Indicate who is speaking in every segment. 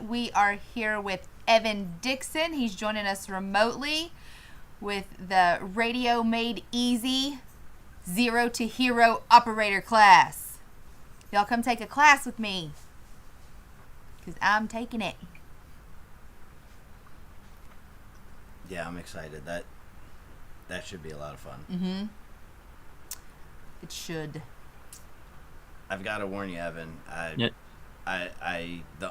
Speaker 1: everyone. We are here with Evan Dixon. He's joining us remotely with the Radio Made Easy Zero to Hero Operator class. Y'all come take a class with me, because I'm taking it.
Speaker 2: Yeah, I'm excited. That should be a lot of fun.
Speaker 1: Mm-hmm. It should.
Speaker 2: I've got to warn you, Evan. The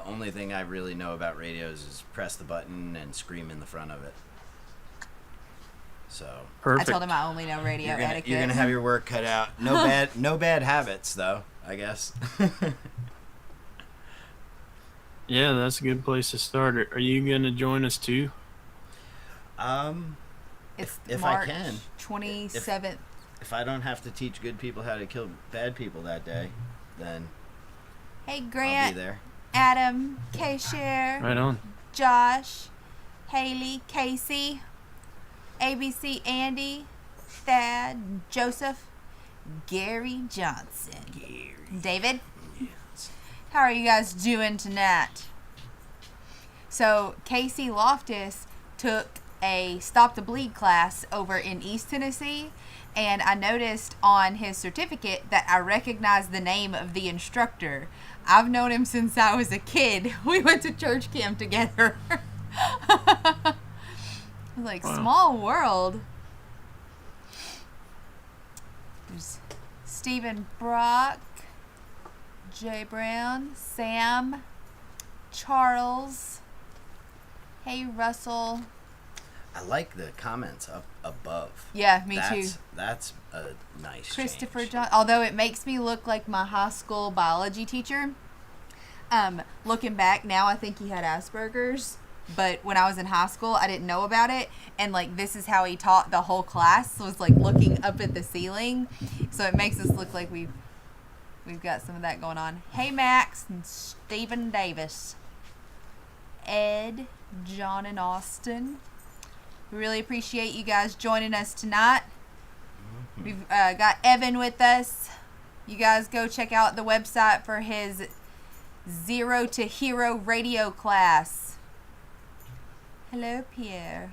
Speaker 2: only thing I really know about radios is press the button and scream in the front of it. So
Speaker 3: Perfect.
Speaker 1: I told him I only know radio etiquette.
Speaker 2: You're gonna have your work cut out. No bad habits though, I guess.
Speaker 3: Yeah, that's a good place to start. Are you gonna join us too?
Speaker 1: It's
Speaker 2: if
Speaker 1: March
Speaker 2: I can.
Speaker 1: 27th.
Speaker 2: If I don't have to teach good people how to kill bad people that day, then
Speaker 1: Hey,
Speaker 2: I'll be
Speaker 1: Grant,
Speaker 2: there.
Speaker 1: Adam, K-Share,
Speaker 3: Right on.
Speaker 1: Josh, Haley, Casey, ABC, Andy, Thad, Joseph, Gary Johnson. David, how are you guys doing tonight? So, Casey Loftus took a Stop the Bleed class over in East Tennessee, and I noticed on his certificate that I recognized the name of the instructor. I've known him since I was a kid. We went to church camp together. Like,
Speaker 3: wow.
Speaker 1: Small world. There's Stephen Brock, Jay Brown, Sam, Charles. Hey, Russell.
Speaker 2: I like the comments up above.
Speaker 1: Yeah, me too.
Speaker 2: That's a nice
Speaker 1: Christopher
Speaker 2: change.
Speaker 1: John. Although it makes me look like my high school biology teacher. Looking back now, I think he had Asperger's. But when I was in high school, I didn't know about it. And, like, this is how he taught the whole class, was, like, looking up at the ceiling. So it makes us look like we've got some of that going on. Hey, Max and Stephen Davis. Ed, John, and Austin. We really appreciate you guys joining us tonight. We've got Evan with us. You guys go check out the website for his Zero to Hero radio class. Hello, Pierre.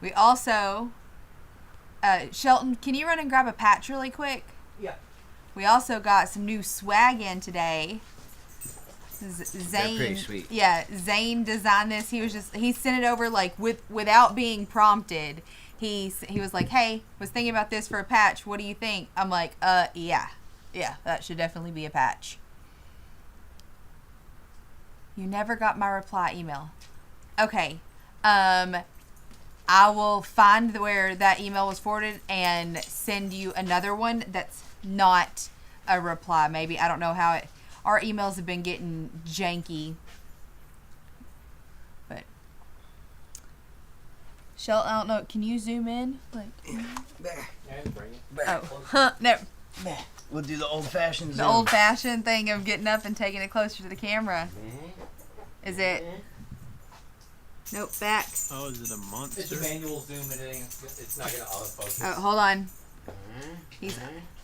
Speaker 1: We also, Shelton, can you run and grab a patch really quick?
Speaker 4: Yeah.
Speaker 1: We also got some new swag in today. Zane,
Speaker 2: They're pretty sweet.
Speaker 1: Yeah, Zane designed this. He sent it over like without being prompted. He was like, "Hey, was thinking about this for a patch. What do you think?" I'm like, yeah, that should definitely be a patch." You never got my reply email. Okay, I will find where that email was forwarded and send you another one that's not a reply. Maybe, I don't know how it. Our emails have been getting janky. But Shelton, I don't know. Can you zoom in? Like,
Speaker 2: There.
Speaker 4: Yeah, bring it.
Speaker 1: oh, no.
Speaker 2: We'll do the old-fashioned
Speaker 1: The
Speaker 2: zoom.
Speaker 1: old-fashioned thing of getting up and taking it closer to the camera. Is it? Nope, back.
Speaker 3: Oh, is it a
Speaker 4: It's
Speaker 3: monster?
Speaker 4: a manual zoom and it's not gonna autofocus.
Speaker 1: Oh, hold on.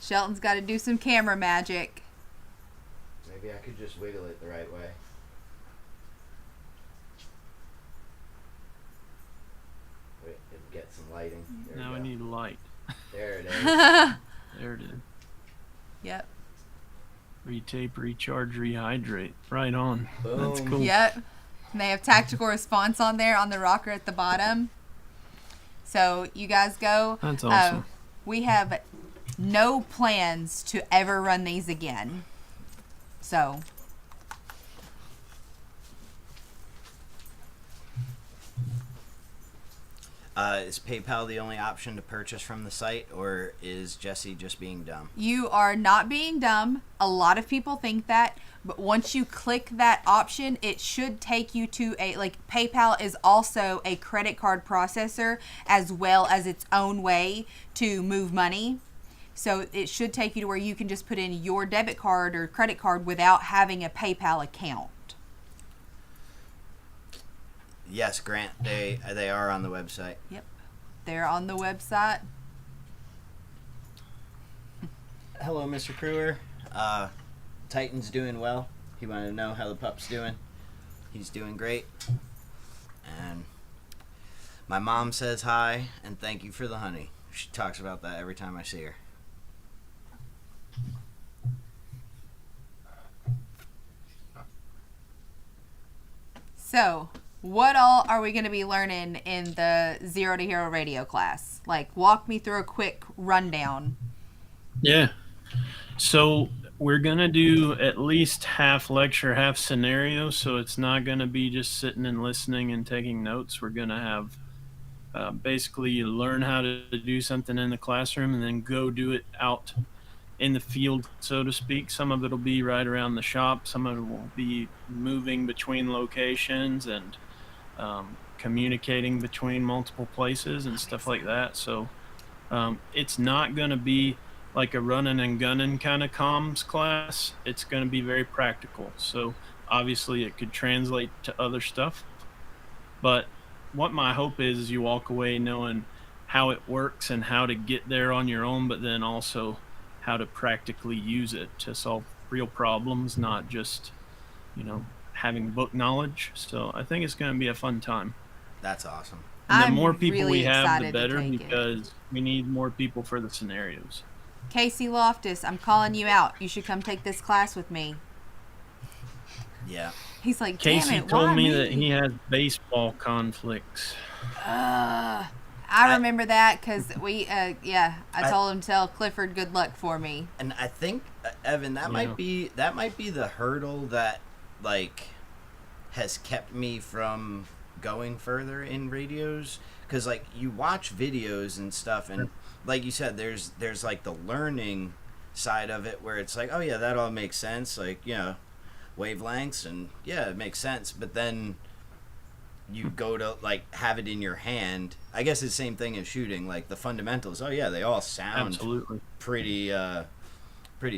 Speaker 1: Shelton's got to do some camera magic.
Speaker 2: Maybe I could just wiggle it the right way. Wait, get some lighting. There
Speaker 3: Now
Speaker 2: we
Speaker 3: we
Speaker 2: go.
Speaker 3: need light.
Speaker 2: There it is.
Speaker 3: There it is.
Speaker 1: Yep.
Speaker 3: Retape, recharge, rehydrate. Right on. That's
Speaker 2: Boom.
Speaker 3: cool.
Speaker 1: Yep. And they have tactical response on there on the rocker at the bottom. So you guys go.
Speaker 3: That's awesome.
Speaker 1: We have no plans to ever run these again. So.
Speaker 2: Is PayPal the only option to purchase from the site, or is Jesse just being dumb?
Speaker 1: You are not being dumb. A lot of people think that, but once you click that option, it should take you to PayPal is also a credit card processor as well as its own way to move money. So it should take you to where you can just put in your debit card or credit card without having a PayPal account.
Speaker 2: Yes, Grant, they are on the website.
Speaker 1: Yep. They're on the website.
Speaker 2: Hello, Mr. Crewer. Titan's doing well. He wanted to know how the pup's doing. He's doing great. And my mom says hi and thank you for the honey. She talks about that every time I see her.
Speaker 1: So, what all are we going to be learning in the Zero to Hero radio class? Like, walk me through a quick rundown.
Speaker 3: Yeah. So we're going to do at least half lecture, half scenario. So it's not going to be just sitting and listening and taking notes. We're going to have basically you learn how to do something in the classroom and then go do it out in the field, so to speak. Some of it will be right around the shop. Some of it will be moving between locations and communicating between multiple places and stuff like that. So it's not going to be like a running and gunning kind of comms class. It's going to be very practical. So obviously it could translate to other stuff. But what my hope is you walk away knowing how it works and how to get there on your own, but then also how to practically use it to solve real problems, not just, having book knowledge. So I think it's going to be a fun time.
Speaker 2: That's awesome.
Speaker 3: And the
Speaker 1: I'm
Speaker 3: more people
Speaker 1: really
Speaker 3: we have, the
Speaker 1: excited to
Speaker 3: better,
Speaker 1: take it.
Speaker 3: because we need more people for the scenarios.
Speaker 1: Casey Loftus, I'm calling you out. You should come take this class with me.
Speaker 2: Yeah.
Speaker 1: He's like, damn
Speaker 3: Casey
Speaker 1: it,
Speaker 3: told
Speaker 1: why
Speaker 3: me that he has baseball conflicts.
Speaker 1: I remember that because I told him to tell Clifford good luck for me.
Speaker 2: And I think Evan, that might be the hurdle that has kept me from going further in radios, because you watch videos and stuff, and like you said, there's like the learning side of it where it's like, oh yeah, that all makes sense, wavelengths, and yeah, it makes sense. But then you go to have it in your hand. I guess it's the same thing as shooting, the fundamentals. Oh yeah, they all sound
Speaker 3: Absolutely
Speaker 2: pretty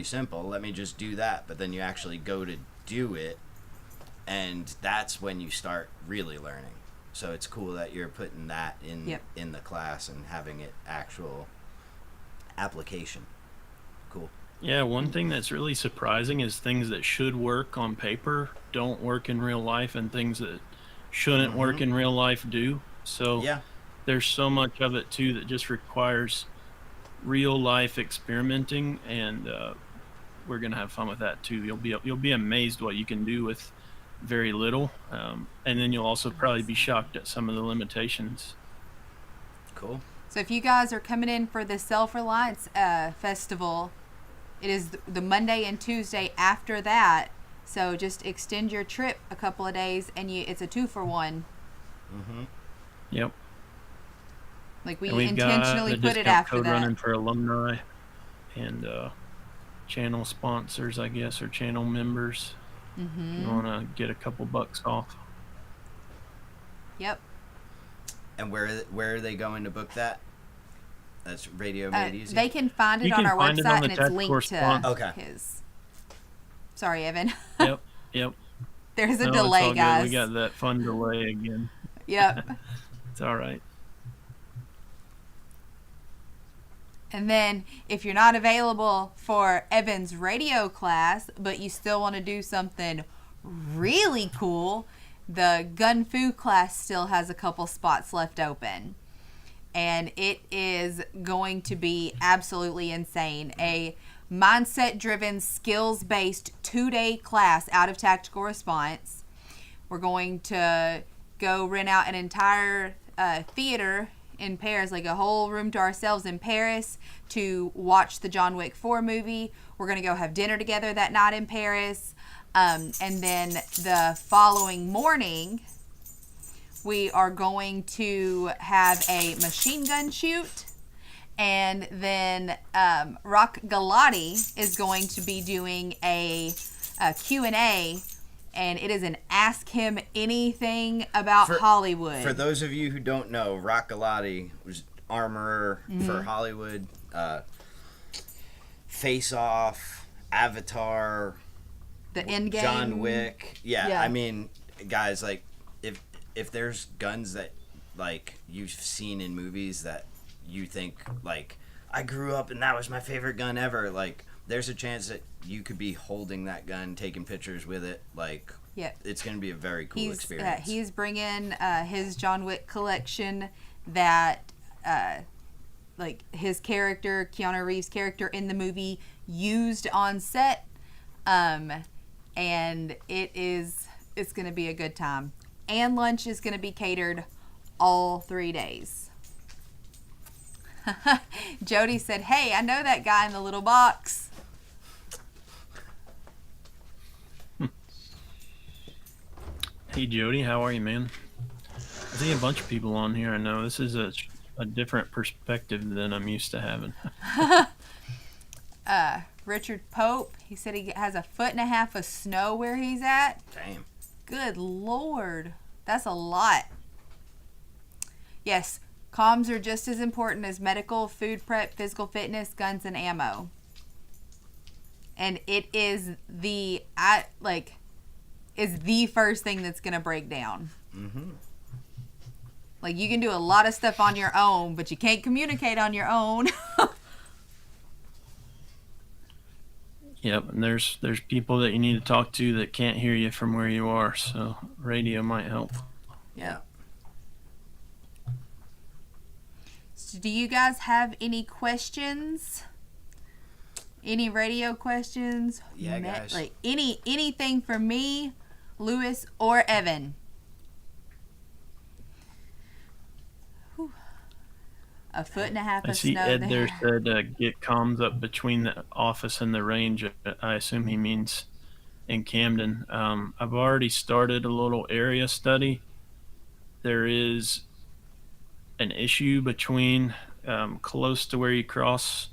Speaker 2: simple. Let me just do that. But then you actually go to do it, and that's when you start really learning. So it's cool that you're putting that in the class and having it actual application. Cool.
Speaker 3: Yeah, one thing that's really surprising is things that should work on paper don't work in real life, and things that shouldn't work in real life do. So
Speaker 2: Yeah.
Speaker 3: there's so much of it too that just requires real life experimenting, and we're gonna have fun with that too. You'll be amazed what you can do with very little, and then you'll also probably be shocked at some of the limitations.
Speaker 2: Cool.
Speaker 1: So if you guys are coming in for the Self-Reliance Festival, it is the Monday and Tuesday after that. So just extend your trip a couple of days, and it's a 2-for-1.
Speaker 3: Yep.
Speaker 1: We
Speaker 3: And we've
Speaker 1: intentionally
Speaker 3: got a
Speaker 1: put it
Speaker 3: discount
Speaker 1: after
Speaker 3: code
Speaker 1: that.
Speaker 3: running for alumni and channel sponsors, I guess, or channel members. You want to get a couple bucks off.
Speaker 1: Yep.
Speaker 2: And where are they going to book that? That's Radio Made Easy.
Speaker 1: They can find it
Speaker 3: You
Speaker 1: on
Speaker 3: can
Speaker 1: our
Speaker 3: find it
Speaker 1: website,
Speaker 3: on the
Speaker 1: and it's
Speaker 3: Tactical
Speaker 1: linked to
Speaker 3: Response.
Speaker 2: Okay.
Speaker 1: his. Sorry, Evan.
Speaker 3: Yep.
Speaker 1: There's a
Speaker 3: No,
Speaker 1: delay,
Speaker 3: it's all
Speaker 1: guys.
Speaker 3: good. We got that fun delay again.
Speaker 1: Yep.
Speaker 3: It's all right.
Speaker 1: And then if you're not available for Evan's radio class, but you still want to do something really cool, the Gun Fu class still has a couple spots left open. And it is going to be absolutely insane. A mindset-driven, skills-based 2-day class out of Tactical Response. We're going to go rent out an entire theater in Paris, a whole room to ourselves in Paris, to watch the John Wick 4 movie. We're going to go have dinner together that night in Paris. And then the following morning, we are going to have a machine gun shoot. And then Rock Galati is going to be doing a Q&A, and it is an Ask Him Anything About Hollywood.
Speaker 2: For those of you who don't know, Rock Galati was armorer for Hollywood, Face Off, Avatar,
Speaker 1: the Endgame.
Speaker 2: John Wick.
Speaker 1: Yeah.
Speaker 2: I mean, guys, if there's guns that you've seen in movies that you think I grew up and that was my favorite gun ever, there's a chance that you could be holding that gun, taking pictures with it. Like,
Speaker 1: Yep.
Speaker 2: it's going to be a very cool experience.
Speaker 1: Yeah, he's bringing his John Wick collection that, like, his character, Keanu Reeves' character in the movie, used on set. And it's going to be a good time. And lunch is going to be catered all 3 days. Jody said, "Hey, I know that guy in the little box."
Speaker 3: Hey Jody, how are you, man? I see a bunch of people on here. I know this is a different perspective than I'm used to having.
Speaker 1: Richard Pope, he said he has 1.5 feet of snow where he's at.
Speaker 2: Damn.
Speaker 1: Good Lord. That's a lot. Yes, comms are just as important as medical, food prep, physical fitness, guns, and ammo. And it is the first thing that's going to break down.
Speaker 2: Mm-hmm.
Speaker 1: Like, you can do a lot of stuff on your own, but you can't communicate on your own.
Speaker 3: Yep, and there's people that you need to talk to that can't hear you from where you are, so radio might help.
Speaker 2: Yeah.
Speaker 1: So do you guys have any questions? Any radio questions?
Speaker 2: Yeah, guys.
Speaker 1: Like anything for me, Lewis, or Evan? 1.5 feet
Speaker 3: I
Speaker 1: of
Speaker 3: see
Speaker 1: snow
Speaker 3: Ed
Speaker 1: there.
Speaker 3: there said get comms up between the office and the range. I assume he means in Camden. I've already started a little area study. There is an issue between close to where you cross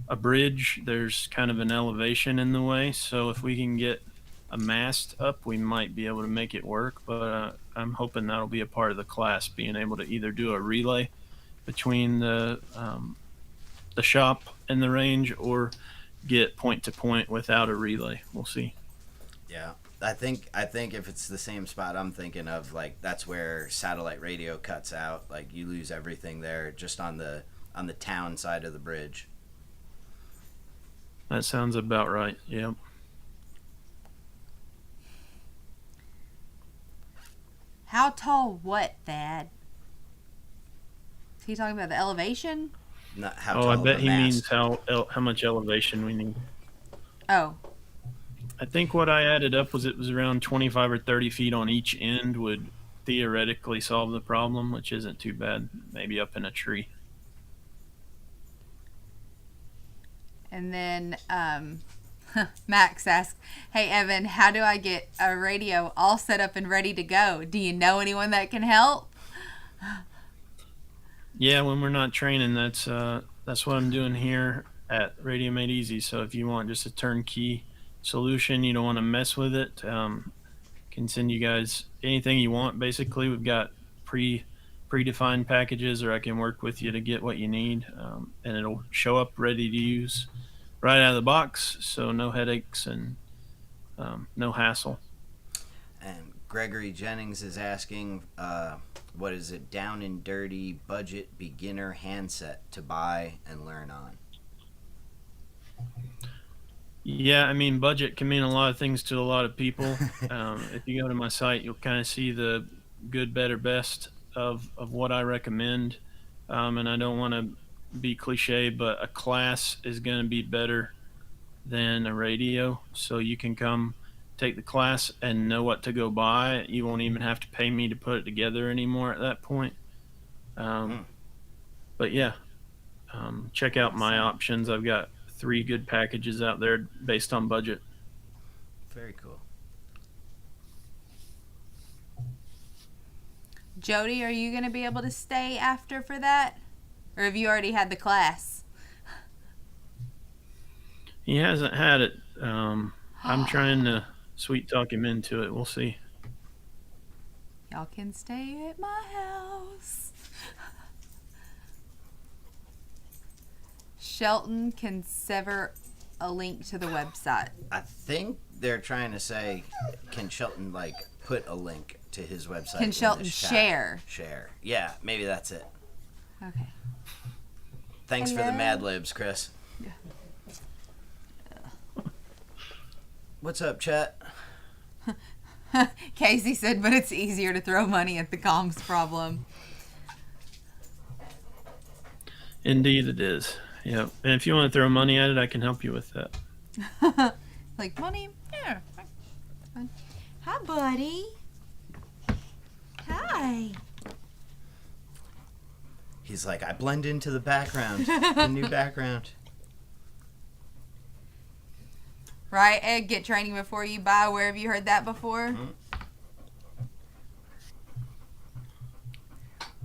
Speaker 3: a bridge. There's kind of an elevation in the way. So if we can get a mast up, we might be able to make it work. But I'm hoping that'll be a part of the class, being able to either do a relay between the shop and the range, or get point to point without a relay. We'll see.
Speaker 2: Yeah. I think if it's the same spot I'm thinking of, like, that's where satellite radio cuts out. Like, you lose everything there just on the town side of the bridge.
Speaker 3: That sounds about right. Yep.
Speaker 1: How tall what, Thad? Is he talking about the elevation?
Speaker 2: Not how
Speaker 3: Oh,
Speaker 2: tall
Speaker 3: I
Speaker 2: of
Speaker 3: bet
Speaker 2: a
Speaker 3: he
Speaker 2: mast.
Speaker 3: means how much elevation we need.
Speaker 1: Oh,
Speaker 3: I think what I added up was it was around 25 or 30 feet on each end would theoretically solve the problem, which isn't too bad. Maybe up in a tree.
Speaker 1: and then Max asks, "Hey Evan, how do I get a radio all set up and ready to go? Do you know anyone that can help?"
Speaker 3: Yeah, when we're not training, that's what I'm doing here at Radio Made Easy. So if you want just a turnkey solution, you don't want to mess with it, can send you guys anything you want. Basically, we've got predefined packages, or I can work with you to get what you need, and it'll show up ready to use right out of the box. So no headaches and no hassle.
Speaker 2: And Gregory Jennings is asking, what is it, down and dirty budget beginner handset to buy and learn on?
Speaker 3: Yeah, I mean, budget can mean a lot of things to a lot of people. If you go to my site, you'll kind of see the good, better, best of what I recommend. And I don't want to be cliche, but a class is going to be better than a radio. So you can come take the class and know what to go buy. You won't even have to pay me to put it together anymore at that point. But yeah, check out my options. I've got 3 good packages out there based on budget.
Speaker 2: Very cool.
Speaker 1: Jody, are you going to be able to stay after for that? Or have you already had the class?
Speaker 3: He hasn't had it. I'm trying to sweet talk him into it. We'll see.
Speaker 1: Y'all can stay at my house. Shelton can sever a link to the website.
Speaker 2: I think they're trying to say, can Shelton, like, put a link to his website?
Speaker 1: Can
Speaker 2: in
Speaker 1: Shelton
Speaker 2: this chat?
Speaker 1: share?
Speaker 2: Share. Yeah, maybe that's it.
Speaker 1: Okay.
Speaker 2: Thanks for the
Speaker 1: Hello?
Speaker 2: Mad Libs, Chris. What's up, chat?
Speaker 1: Casey said, but it's easier to throw money at the comms problem.
Speaker 3: Indeed, it is. Yeah, and if you want to throw money at it, I can help you with that.
Speaker 1: Like, money? Yeah. Fine. Hi, buddy. Hi.
Speaker 2: He's like, I blend into the background, the new background.
Speaker 1: Right, Ed? Get training before you buy. Where have you heard that before?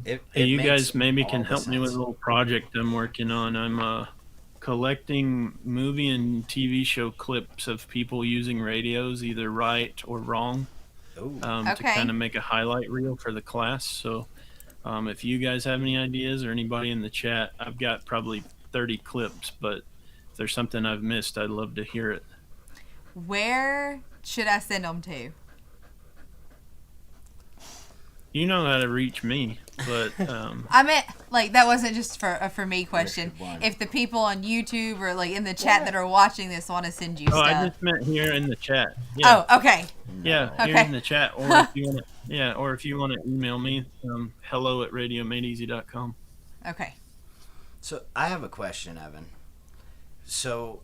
Speaker 2: It
Speaker 3: Hey, you
Speaker 2: makes
Speaker 3: guys maybe
Speaker 2: all
Speaker 3: can
Speaker 2: the
Speaker 3: help me with a
Speaker 2: sense.
Speaker 3: little project I'm working on. I'm collecting movie and TV show clips of people using radios, either right or wrong,
Speaker 2: Ooh.
Speaker 3: to
Speaker 1: Okay.
Speaker 3: kind of make a highlight reel for the class. So if you guys have any ideas or anybody in the chat, I've got probably 30 clips, but if there's something I've missed, I'd love to hear it.
Speaker 1: Where should I send them to?
Speaker 3: You know how to reach me, but
Speaker 1: I meant, like, that wasn't just for a for me question.
Speaker 2: Richard One.
Speaker 1: If the people on YouTube or, like, in the chat that are watching this want to send you
Speaker 3: oh, I
Speaker 1: stuff.
Speaker 3: just meant here in the chat. Yeah.
Speaker 1: Oh, okay.
Speaker 3: Yeah, here
Speaker 1: Okay.
Speaker 3: in the chat, or if you want to, or if you want to email me, hello@radiomadeeasy.com.
Speaker 1: Okay.
Speaker 2: So I have a question, Evan. So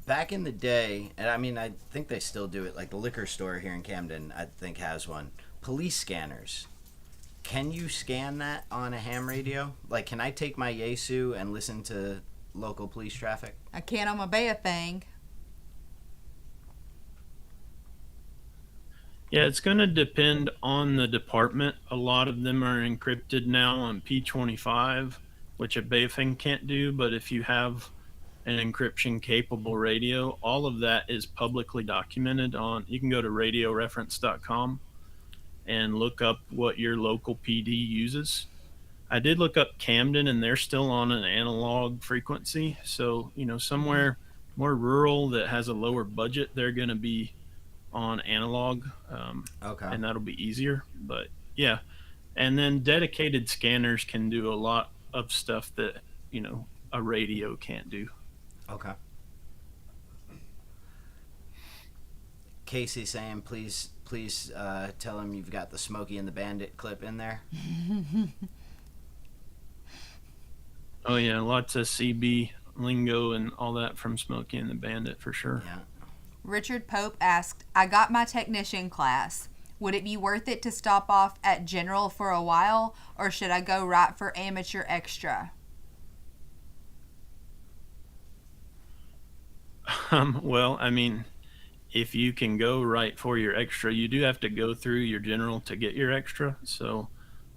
Speaker 2: back in the day, and I mean, I think they still do it. Like the liquor store here in Camden, I think has one. Police scanners. Can you scan that on a ham radio? Like, can I take my Yaesu and listen to local police traffic?
Speaker 1: I can't on my Bea thing.
Speaker 3: Yeah, it's going to depend on the department. A lot of them are encrypted now on P25, which a Bayfing can't do. But if you have an encryption capable radio, all of that is publicly documented on. You can go to radioreference.com and look up what your local PD uses. I did look up Camden, and they're still on an analog frequency. So, somewhere more rural that has a lower budget, they're going to be on analog,
Speaker 2: Okay.
Speaker 3: and that'll be easier. But yeah, and then dedicated scanners can do a lot of stuff that a radio can't do.
Speaker 2: Okay. Casey saying, please tell him you've got the Smokey and the Bandit clip in there.
Speaker 3: Oh yeah, lots of CB lingo and all that from Smokey and the Bandit for sure.
Speaker 2: Yeah.
Speaker 1: Richard Pope asked, I got my technician class. Would it be worth it to stop off at general for a while, or should I go right for amateur extra?
Speaker 3: Well, I mean, if you can go right for your extra, you do have to go through your general to get your extra. So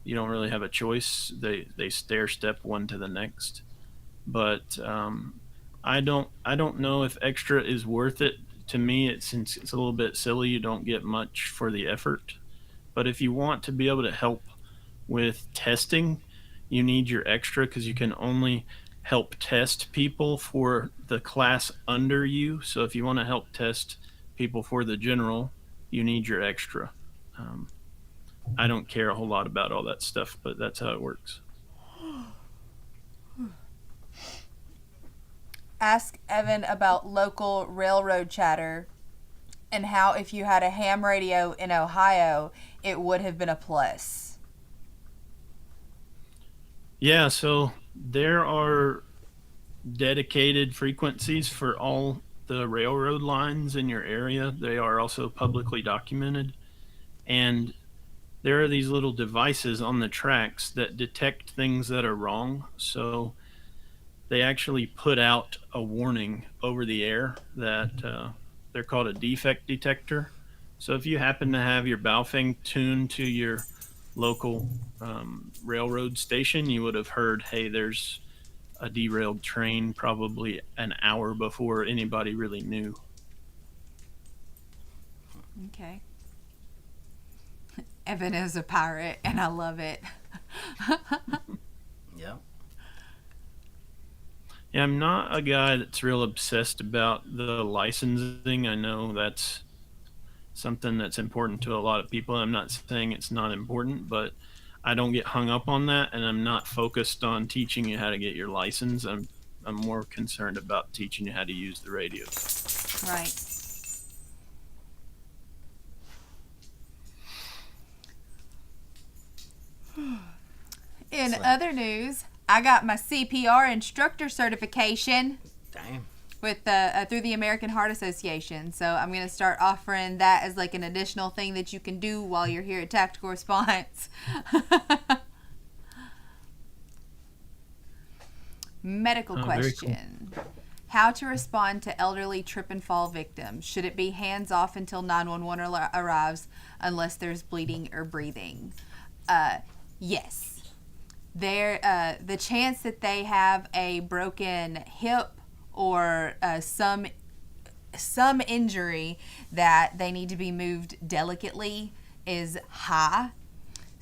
Speaker 3: you don't really have a choice. They stair step one to the next. But I don't know if extra is worth it. To me, since it's a little bit silly, you don't get much for the effort. But if you want to be able to help with testing, you need your extra, because you can only help test people for the class under you. So if you want to help test people for the general, you need your extra. I don't care a whole lot about all that stuff, but that's how it works.
Speaker 1: Ask Evan about local railroad chatter and how if you had a ham radio in Ohio, it would have been a plus.
Speaker 3: Yeah, so there are dedicated frequencies for all the railroad lines in your area. They are also publicly documented. And there are these little devices on the tracks that detect things that are wrong. So they actually put out a warning over the air that they're called a defect detector. So if you happen to have your Baofeng tuned to your local railroad station, you would have heard, hey, there's a derailed train probably an hour before anybody really knew.
Speaker 1: Okay. Evan is a pirate, and I love it.
Speaker 2: Yeah.
Speaker 3: Yeah, I'm not a guy that's real obsessed about the licensing. I know that's something that's important to a lot of people. I'm not saying it's not important, but I don't get hung up on that, and I'm not focused on teaching you how to get your license. I'm more concerned about teaching you how to use the radio.
Speaker 1: Right. In
Speaker 2: Excellent.
Speaker 1: other news, I got my CPR instructor certification
Speaker 2: Damn.
Speaker 1: with through the American Heart Association. So I'm going to start offering that as like an additional thing that you can do while you're here at Tactical Response. Medical
Speaker 3: Oh, very cool.
Speaker 1: question. How to respond to elderly trip and fall victims? Should it be hands off until 911 arrives unless there's bleeding or breathing? Yes. The chance that they have a broken hip or some injury that they need to be moved delicately is high.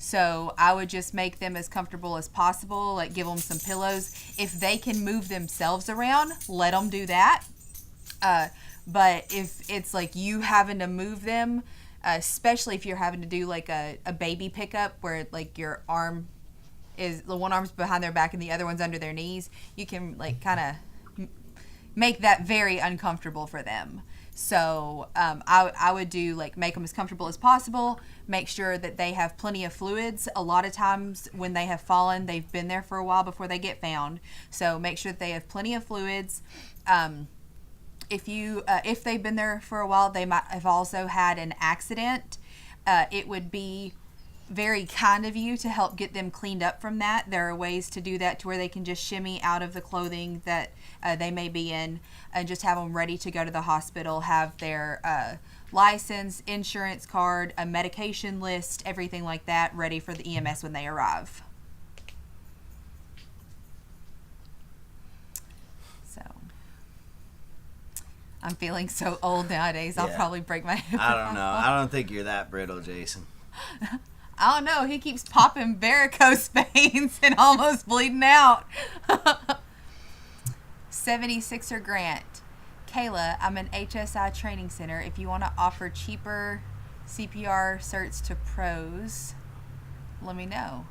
Speaker 1: So I would just make them as comfortable as possible, like give them some pillows. If they can move themselves around, let them do that. But if it's like you having to move them, especially if you're having to do like a baby pickup where like your arm is, the one arm's behind their back and the other one's under their knees, you can like kind of make that very uncomfortable for them. So I would do like make them as comfortable as possible. Make sure that they have plenty of fluids. A lot of times when they have fallen, they've been there for a while before they get found. So make sure that they have plenty of fluids. If they've been there for a while, they might have also had an accident. It would be very kind of you to help get them cleaned up from that. There are ways to do that to where they can just shimmy out of the clothing that they may be in and just have them ready to go to the hospital, have their license, insurance card, a medication list, everything like that ready for the EMS when they arrive. So I'm feeling so old nowadays. I'll
Speaker 2: Yeah.
Speaker 1: probably break my hip.
Speaker 2: I don't know. I don't think you're that brittle, Jason.
Speaker 1: I don't know. He keeps popping varicose veins and almost bleeding out. 76er Grant. Kayla, I'm an HSI training center. If you want to offer cheaper CPR certs to pros, let me know.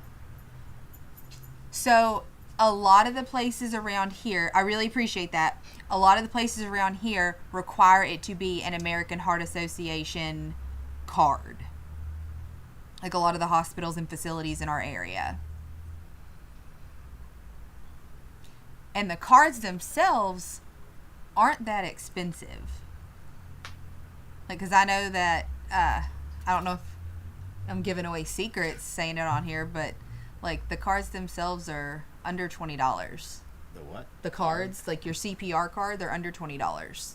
Speaker 1: So a lot of the places around here, I really appreciate that. A lot of the places around here require it to be an American Heart Association card. Like a lot of the hospitals and facilities in our area. And the cards themselves aren't that expensive. Like, because I know that, I don't know if I'm giving away secrets saying it on here, but like the cards themselves are under $20.
Speaker 2: The what?
Speaker 1: The cards, like your CPR card, they're under $20.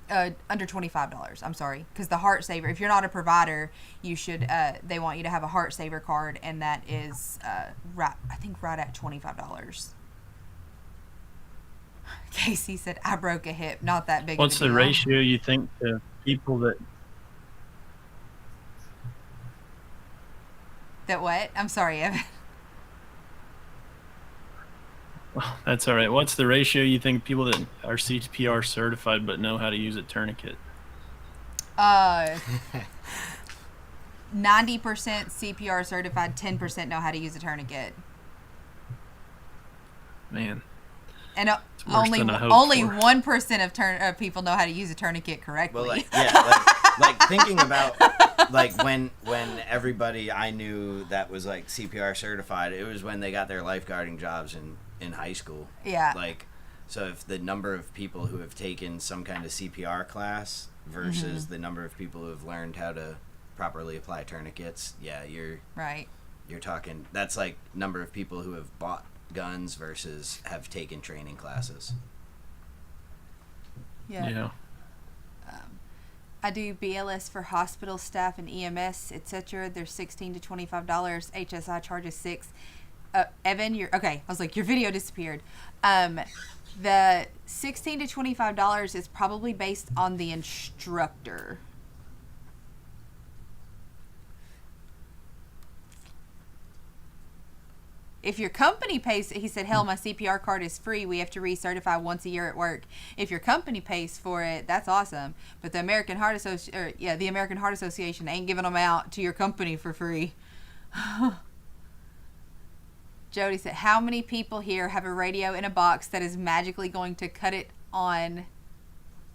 Speaker 1: Under $25. I'm sorry, because the Heart Saver. If you're not a provider, you should. They want you to have a Heart Saver card, and that is right. I think right at $25. Casey said, "I broke a hip. Not that big."
Speaker 3: What's
Speaker 1: of a
Speaker 3: the
Speaker 1: deal."
Speaker 3: ratio you think to people that?
Speaker 1: That what? I'm sorry, Evan.
Speaker 3: Well, that's all right. What's the ratio you think people that are CPR certified but know how to use a tourniquet?
Speaker 1: 90% CPR certified, 10% know how to use a tourniquet.
Speaker 3: Man,
Speaker 1: And
Speaker 3: worse
Speaker 1: only
Speaker 3: than I hoped
Speaker 1: 1% of people know how to use a tourniquet correctly.
Speaker 2: Well, like, yeah, like thinking about like when everybody I knew that was like CPR certified, it was when they got their lifeguarding jobs in high school.
Speaker 1: Yeah.
Speaker 2: Like, so if the number of people who have taken some kind of CPR class versus the number of people who have learned how to properly apply tourniquets, yeah, you're talking. That's like number of people who have bought guns versus have taken training classes.
Speaker 3: yeah.
Speaker 1: I do BLS for hospital staff and EMS, etc. They're $16 to $25. HSI charges $6. Evan, you're okay. I was like, your video disappeared. The $16 to $25 is probably based on the instructor. If your company pays, he said, hell, my CPR card is free. We have to recertify once a year at work. If your company pays for it, that's awesome. But the American Heart Association ain't giving them out to your company for free. Jody said, how many people here have a radio in a box that is magically going to cut it on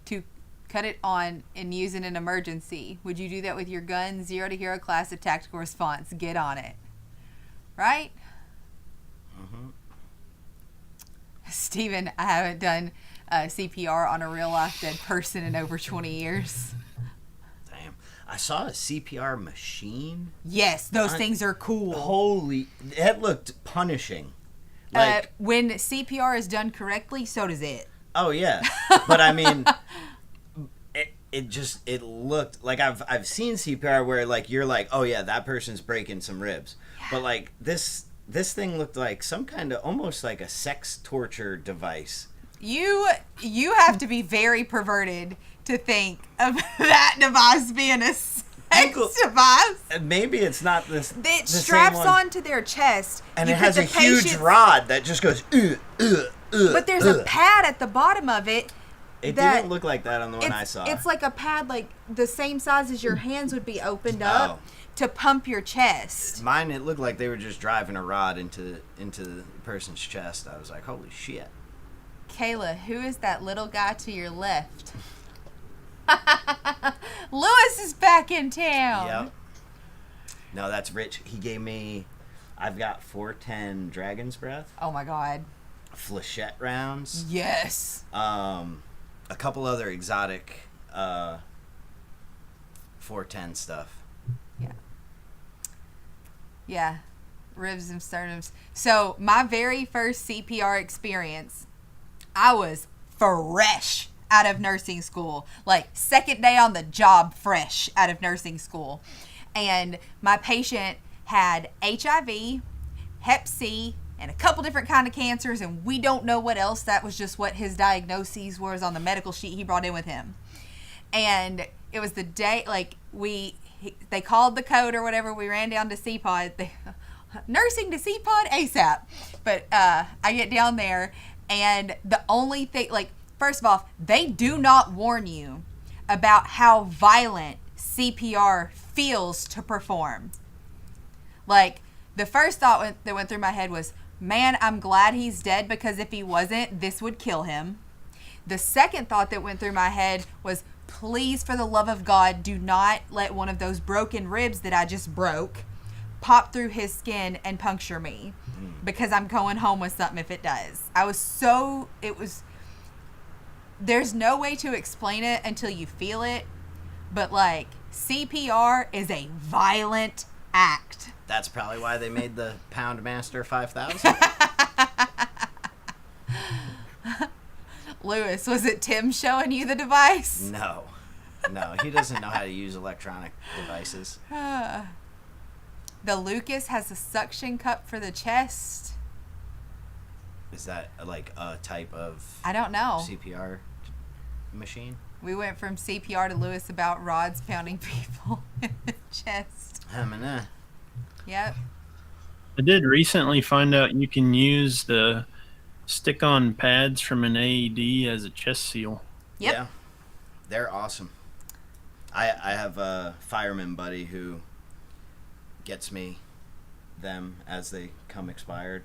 Speaker 1: and use in an emergency? Would you do that with your gun? 0 to hero class of tactical response. Get on it. Right?
Speaker 2: Mhm.
Speaker 1: Steven, I haven't done CPR on a real life dead person in over 20 years.
Speaker 2: Damn. I saw a CPR machine.
Speaker 1: Yes, those things are cool.
Speaker 2: Holy, it looked punishing. Like,
Speaker 1: When CPR is done correctly, so does it.
Speaker 2: oh yeah, but I mean, it looked like I've seen CPR where like you're like, oh yeah, that person's breaking some ribs, but like this thing looked like some kind of almost like a sex torture device.
Speaker 1: You have to be very perverted to think of that device being a sex device.
Speaker 2: And maybe it's not this.
Speaker 1: It
Speaker 2: the
Speaker 1: straps
Speaker 2: same one,
Speaker 1: onto their chest.
Speaker 2: and
Speaker 1: You
Speaker 2: it
Speaker 1: put
Speaker 2: has
Speaker 1: the
Speaker 2: a huge
Speaker 1: patient's-
Speaker 2: rod that just goes.
Speaker 1: But there's a pad at the bottom of it.
Speaker 2: It
Speaker 1: that-
Speaker 2: didn't look like that on the one I saw.
Speaker 1: It's like a pad, like the same size as your hands would be opened up to pump your chest.
Speaker 2: Mine, it looked like they were just driving a rod into the person's chest. I was like, holy shit.
Speaker 1: Kayla, who is that little guy to your left? Lewis is back in town.
Speaker 2: Yep. No, that's Rich. He gave me. I've got 410 Dragon's Breath,
Speaker 1: Oh my God.
Speaker 2: Flechette rounds,
Speaker 1: Yes.
Speaker 2: a couple other exotic 410 stuff.
Speaker 1: Yeah. Ribs and sternums. So my very first CPR experience, I was fresh out of nursing school. Like second day on the job, fresh out of nursing school. And my patient had HIV, Hep C, and a couple different kind of cancers, and we don't know what else. That was just what his diagnoses was on the medical sheet he brought in with him. And it was the day, like, they called the code or whatever. We ran down to CPOD. Nursing to CPOD ASAP. But I get down there, and the only thing, like, first of all, they do not warn you about how violent CPR feels to perform. Like, the first thought that went through my head was, man, I'm glad he's dead, because if he wasn't, this would kill him. The second thought that went through my head was, please, for the love of God, do not let one of those broken ribs that I just broke pop through his skin and puncture me, because I'm going home with something if it does. There's no way to explain it until you feel it, but like, CPR is a violent act.
Speaker 2: That's probably why they made the Poundmaster 5000.
Speaker 1: Lewis, was it Tim showing you the device?
Speaker 2: No, he doesn't know how to use electronic devices.
Speaker 1: The Lucas has a suction cup for the chest.
Speaker 2: Is that like a type of
Speaker 1: I don't know.
Speaker 2: CPR machine?
Speaker 1: We went from CPR to Lewis about rods pounding people in the chest. Yep.
Speaker 3: I did recently find out you can use the stick-on pads from an AED as a chest seal.
Speaker 1: Yep.
Speaker 2: Yeah, they're awesome. I have a fireman buddy who gets me them as they come expired.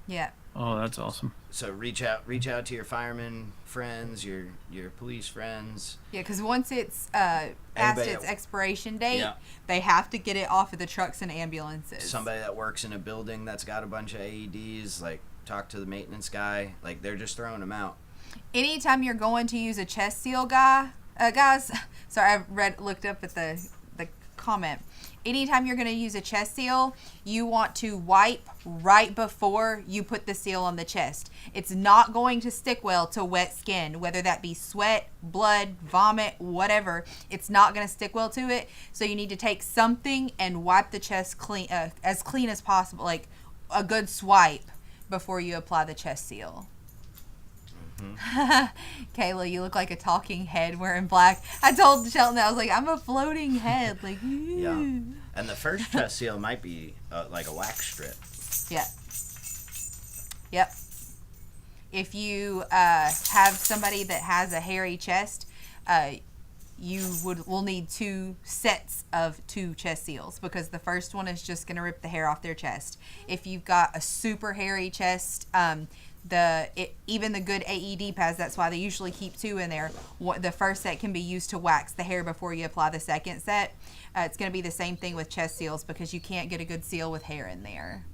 Speaker 1: Yeah.
Speaker 3: Oh, that's awesome.
Speaker 2: So reach out to your fireman friends, your police friends.
Speaker 1: Yeah, because once it's past
Speaker 2: Anybody
Speaker 1: its
Speaker 2: that-
Speaker 1: expiration date,
Speaker 2: Yeah.
Speaker 1: they have to get it off of the trucks and ambulances.
Speaker 2: Somebody that works in a building that's got a bunch of AEDs, like talk to the maintenance guy. Like they're just throwing them out.
Speaker 1: Anytime you're going to use a chest seal, guys. Sorry, I looked up at the comment. Anytime you're going to use a chest seal, you want to wipe right before you put the seal on the chest. It's not going to stick well to wet skin, whether that be sweat, blood, vomit, whatever. It's not going to stick well to it. So you need to take something and wipe the chest clean, as clean as possible, like a good swipe before you apply the chest seal. Kayla, you look like a talking head wearing black. I told Shelton that I was like, I'm a floating head. Like,
Speaker 2: Yeah. And the first chest seal might be like a wax strip.
Speaker 1: Yeah. Yep. If you have somebody that has a hairy chest, you will need 2 sets of 2 chest seals, because the first one is just going to rip the hair off their chest. If you've got a super hairy chest, even the good AED pads, that's why they usually keep 2 in there. The first set can be used to wax the hair before you apply the second set. It's going to be the same thing with chest seals because you can't get a good seal with hair in there.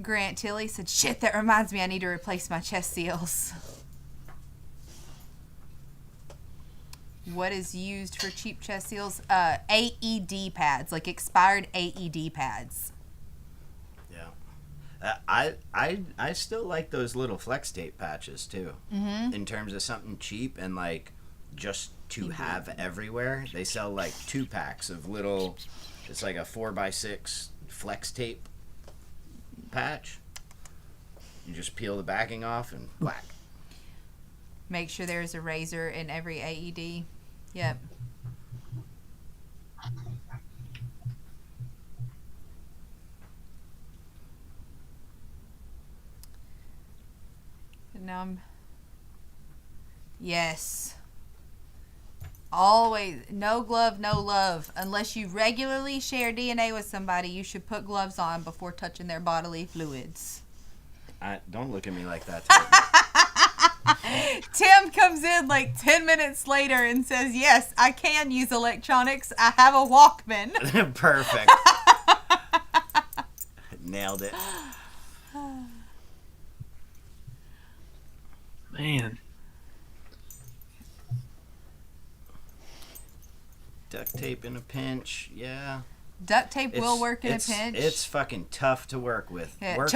Speaker 1: Grant Tilly said, shit, that reminds me I need to replace my chest seals. What is used for cheap chest seals? AED pads, like expired AED pads.
Speaker 2: Yeah. I still like those little flex tape patches too.
Speaker 1: Mm-hmm.
Speaker 2: In terms of something cheap and like just to have everywhere. They sell like 2 packs of little, it's like a 4x6 flex tape patch. You just peel the backing off and whack.
Speaker 1: Make sure there's a razor in every AED. Yep. And now yes. Always, no glove, no love. Unless you regularly share DNA with somebody, you should put gloves on before touching their bodily fluids.
Speaker 2: Don't look at me like that.
Speaker 1: Tim comes in like 10 minutes later and says, yes, I can use electronics. I have a Walkman.
Speaker 2: Perfect. Nailed it.
Speaker 3: Man.
Speaker 2: Duct tape in a pinch, yeah.
Speaker 1: Duct tape will work in a pinch.
Speaker 2: It's fucking tough to work with.
Speaker 1: Yeah,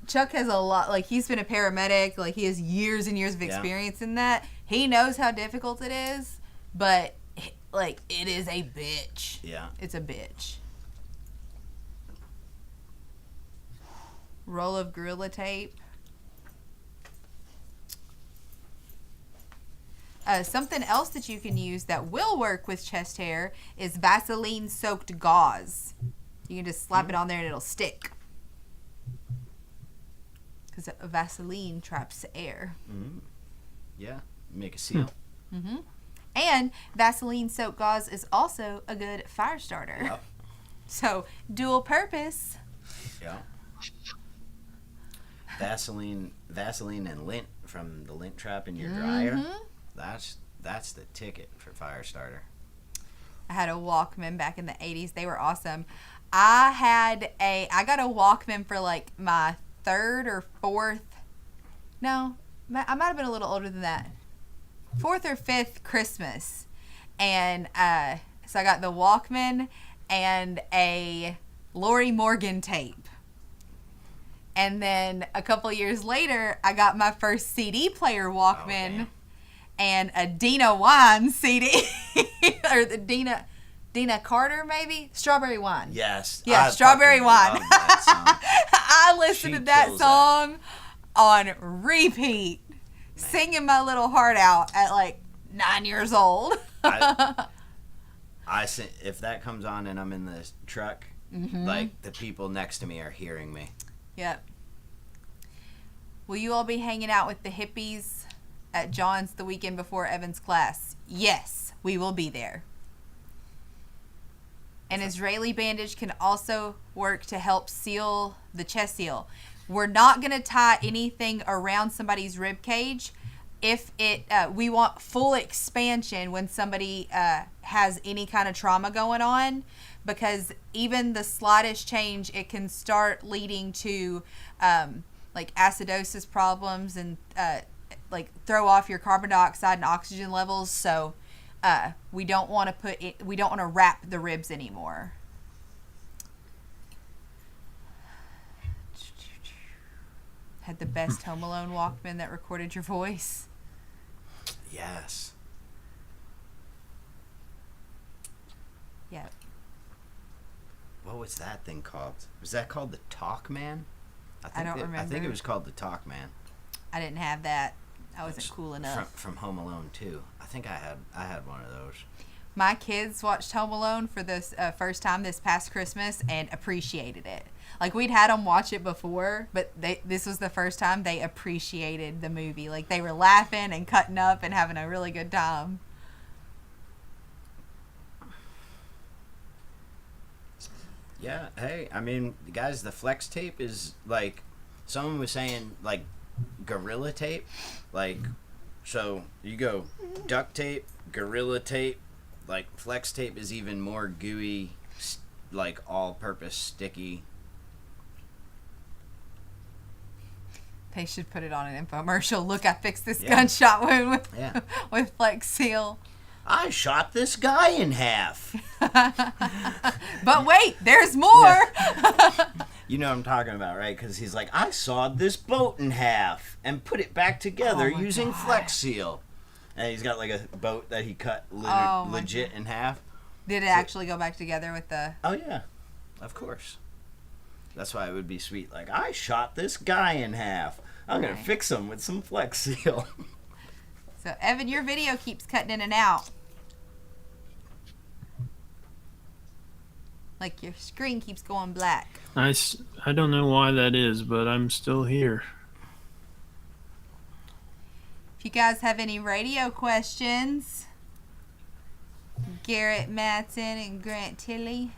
Speaker 1: Chuck has a lot, like he's been a paramedic, like he has years and years of experience in that. He knows how difficult it is, but like it is a bitch.
Speaker 2: Yeah.
Speaker 1: It's a bitch. Roll of Gorilla Tape. Something else that you can use that will work with chest hair is Vaseline soaked gauze. You can just slap it on there and it'll stick. Because Vaseline traps air.
Speaker 2: Mm-hmm. Yeah, make a seal.
Speaker 1: Mm-hmm. And Vaseline soaked gauze is also a good fire starter.
Speaker 2: Yep.
Speaker 1: So, dual purpose.
Speaker 2: Yeah. Vaseline and lint from the lint trap in your dryer.
Speaker 1: Mm-hmm.
Speaker 2: That's the ticket for fire starter.
Speaker 1: I had a Walkman back in the 80s. They were awesome. I got a Walkman for like my 3rd or 4th. No, I might have been a little older than that. 4th or 5th Christmas. And so I got the Walkman and a Lori Morgan tape. And then a couple years later, I got my first CD player Walkman. And a Dina Wine CD, or the Dina Carter maybe, Strawberry Wine.
Speaker 2: Yes.
Speaker 1: Yeah, Strawberry Wine.
Speaker 2: Love that song.
Speaker 1: I listened to that song on repeat, singing my little heart out at like 9 years old.
Speaker 2: If that comes on and I'm in the truck, like the people next to me are hearing me.
Speaker 1: Yep. Will you all be hanging out with the hippies at John's the weekend before Evan's class? Yes, we will be there. An Israeli bandage can also work to help seal the chest seal. We're not going to tie anything around somebody's rib cage. If we want full expansion when somebody has any kind of trauma going on, because even the slightest change, it can start leading to like acidosis problems and like throw off your carbon dioxide and oxygen levels. So we don't want to wrap the ribs anymore. Had the best Home Alone Walkman that recorded your voice.
Speaker 2: Yes.
Speaker 1: Yep.
Speaker 2: What was that thing called? Was that called the Talkman?
Speaker 1: I don't remember.
Speaker 2: I think it was called the Talkman.
Speaker 1: I didn't have that. I wasn't cool enough.
Speaker 2: From Home Alone 2. I think I had one of those.
Speaker 1: My kids watched Home Alone for this first time this past Christmas and appreciated it. Like, we'd had them watch it before, but this was the first time they appreciated the movie. Like, they were laughing and cutting up and having a really good time.
Speaker 2: Yeah, hey, I mean, guys, the flex tape is, like, someone was saying like Gorilla Tape, like, so you go duct tape, Gorilla Tape, like Flex Tape is even more gooey, like all-purpose sticky.
Speaker 1: They should put it on an infomercial. Look, I fixed this
Speaker 2: Yeah.
Speaker 1: gunshot wound with
Speaker 2: Yeah.
Speaker 1: with Flex Seal.
Speaker 2: I shot this guy in half.
Speaker 1: But wait, there's more.
Speaker 2: You know what I'm talking about, right? Because he's like, I sawed this boat in half and put it back together
Speaker 1: Oh my
Speaker 2: using
Speaker 1: God.
Speaker 2: Flex Seal. And he's got like a boat that he cut
Speaker 1: Oh my
Speaker 2: legit in half.
Speaker 1: Did it actually go back together with the?
Speaker 2: Oh yeah, of course. That's why it would be sweet. Like, I shot this guy in half. I'm gonna
Speaker 1: Right.
Speaker 2: fix him with some Flex Seal.
Speaker 1: So Evan, your video keeps cutting in and out. Like your screen keeps going black.
Speaker 3: I don't know why that is, but I'm still here.
Speaker 1: If you guys have any radio questions, Garrett Matson and Grant Tilley.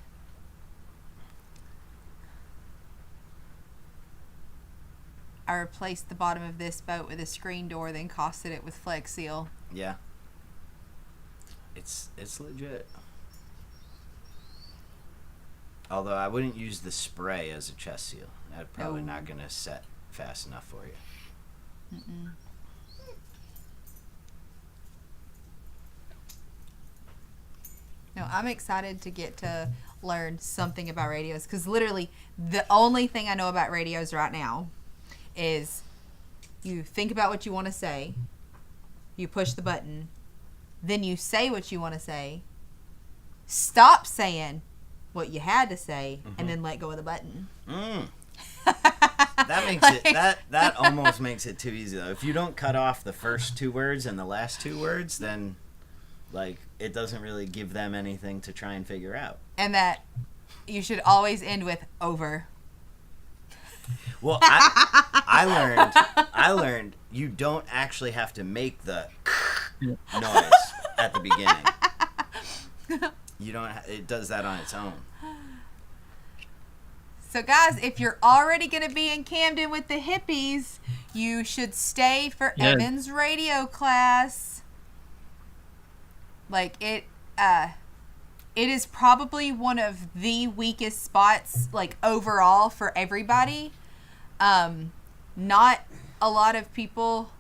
Speaker 1: I replaced the bottom of this boat with a screen door, then costed it with Flex Seal.
Speaker 2: Yeah. It's legit. Although I wouldn't use the spray as a chest seal. That's probably
Speaker 1: No.
Speaker 2: not gonna set fast enough for you.
Speaker 1: Mm-mm. No, I'm excited to get to learn something about radios because literally the only thing I know about radios right now is you think about what you want to say, you push the button, then you say what you want to say, stop saying what you had to say, and then let go of the button.
Speaker 2: That makes it that almost makes it too easy though. If you don't cut off the first two words and the last two words, then like it doesn't really give them anything to try and figure out.
Speaker 1: And that you should always end with over.
Speaker 2: Well, I learned you don't actually have to make the noise at the beginning. You don't. It does that on its own.
Speaker 1: So guys, if you're already going to be in Camden with the hippies, you should stay for
Speaker 3: Yeah.
Speaker 1: Evan's radio class. Like it is probably one of the weakest spots like overall for everybody. Not a lot of people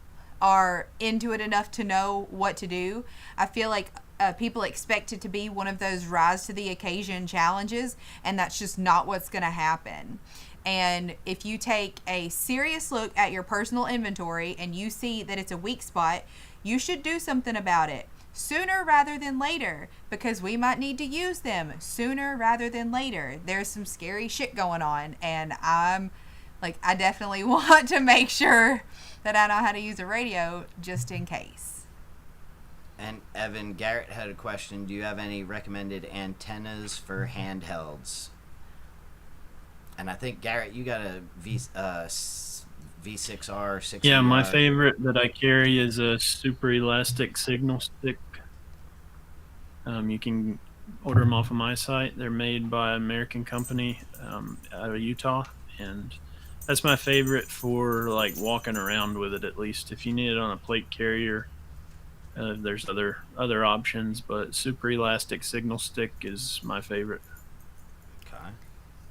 Speaker 1: are into it enough to know what to do. I feel like people expect it to be one of those rise to the occasion challenges, and that's just not what's going to happen. And if you take a serious look at your personal inventory and you see that it's a weak spot, you should do something about it sooner rather than later, because we might need to use them sooner rather than later. There's some scary shit going on, and I definitely want to make sure that I know how to use a radio just in case.
Speaker 2: And Evan, Garrett had a question. Do you have any recommended antennas for handhelds? And I think Garrett, you got a V6R 600.
Speaker 3: Yeah, my favorite that I carry is a super elastic signal stick. You can order them off of my site. They're made by an American company out of Utah, and that's my favorite for like walking around with it. At least if you need it on a plate carrier, there's other options, but super elastic signal stick is my favorite.
Speaker 2: Okay.